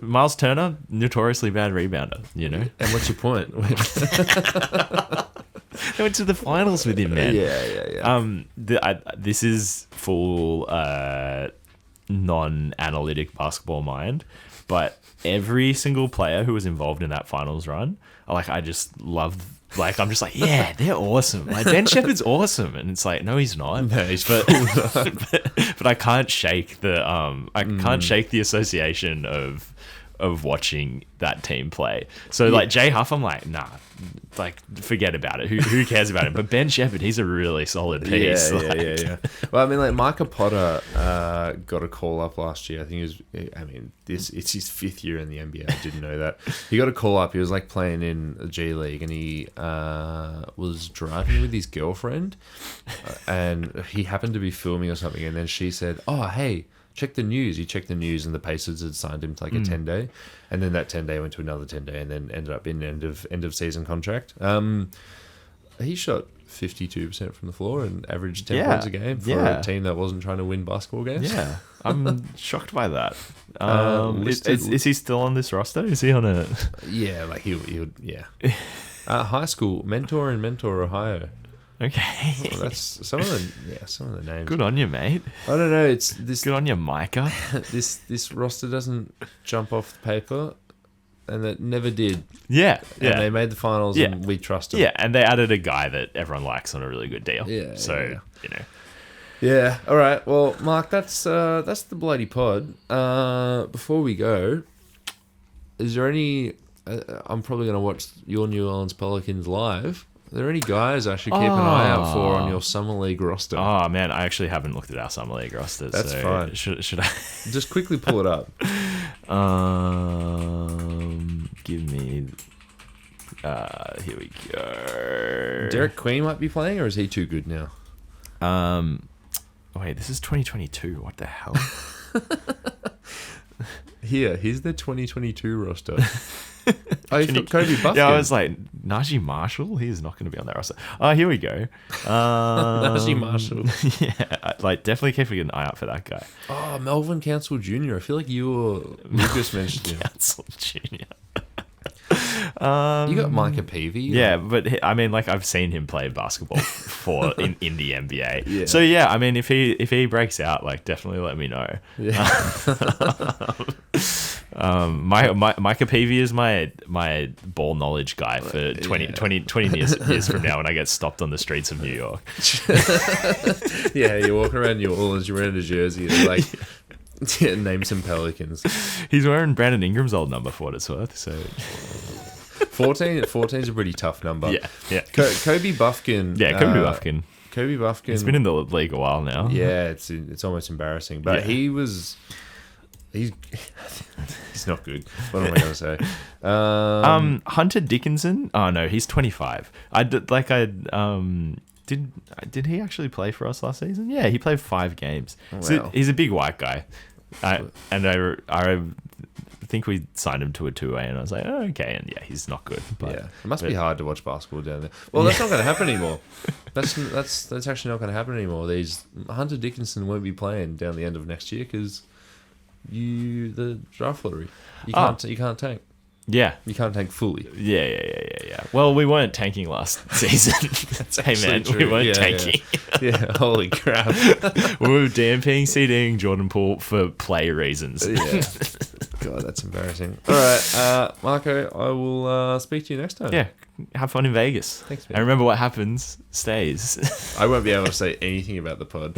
Miles Turner, notoriously bad rebounder, And what's your point? They went to the finals with him, man. Yeah. This is full non-analytic basketball mind, but every single player who was involved in that finals run, I just love. I'm just like, yeah, they're awesome. Like, Ben Shepherd's awesome, and it's like, no, he's not. No, he's but I can't shake the association of watching that team play. So Jay Huff, I'm like, nah, forget about it. Who cares about him? But Ben Shepherd, he's a really solid piece. Yeah. Well, I mean, Micah Potter got a call up last year. I think it's his 5th year in the NBA. I didn't know that. He got a call up. He was playing in the G League, and he was driving with his girlfriend, and he happened to be filming or something. And then she said, "Oh, hey, check the news." He checked the news, and the Pacers had signed him to a 10-day, and then that 10-day went to another 10-day, and then ended up in end of season contract. he shot 52% from the floor and averaged 10 Yeah, points a game for yeah. a team that wasn't trying to win basketball games. Yeah, I'm shocked by that. Listed- Is he still on this roster? Is he on a... Yeah, like he would, yeah. High school, Mentor in Mentor, Ohio. Okay. Well, that's some of the names. Good on you, mate. I don't know. It's this Good on you, Micah. this roster doesn't jump off the paper, and it never did. Yeah, And they made the finals, Yeah. and we trust them. Yeah, and they added a guy that everyone likes on a really good deal. Yeah, So, yeah. you know. Yeah. All right. Well, Mark, that's the bloody pod. Before we go, is there any? I'm probably going to watch your New Orleans Pelicans live. Are there any guys I should keep an eye out for on your summer league roster? Oh, man, I actually haven't looked at our summer league roster. That's so fine. Should I? Just quickly pull it up. Give me... here we go. Derek Queen might be playing, or is he too good now? Wait, this is 2022. What the hell? Here's the 2022 roster. Oh, you've got Kobe Buffkin. Yeah, I was like, Najee Marshall? He's not going to be on that roster. Oh, here we go. Najee Marshall. Yeah, like, definitely keeping an eye out for that guy. Oh, Melvin Council Jr. I feel like you or Lucas mentioned him. Council Jr. You got Micah Peavy. Yeah, but I mean, like, I've seen him play basketball in the NBA. Yeah. So yeah, I mean, if he breaks out, like, definitely let me know. Yeah. Micah Peavy is my ball knowledge guy for 20 years from now when I get stopped on the streets of New York. Yeah, you're walking around New Orleans, you're wearing a jersey, and like, name some Pelicans. He's wearing Brandon Ingram's old number for what it's worth. So 14 is a pretty tough number. yeah. Kobe Buffkin. Yeah, Kobe Buffkin. Kobe Buffkin. He's been in the league a while now. Yeah, it's almost embarrassing. But Yeah. he's not good. What am I going to say? Hunter Dickinson. Oh no, he's 25. Did he actually play for us last season? Yeah, he played 5 games. Oh, So wow. he's a big white guy, and I think we signed him to a 2A, and I was like, oh, okay, and yeah, he's not good. But, Yeah, it must be hard to watch basketball down there. Well, that's not going to happen anymore. That's actually not going to happen anymore. Hunter Dickinson won't be playing down the end of next year because the draft lottery. You can't tank. Yeah. You can't tank fully. Yeah. Well, we weren't tanking last season. Hey man, True. we weren't Yeah, tanking. Yeah, holy crap. We were DMPing, CDing Jordan Poole for play reasons. Yeah. God, that's embarrassing. All right, Marco, I will speak to you next time. Yeah. Have fun in Vegas. Thanks, man. And remember, what happens stays. I won't be able to say anything about the pod.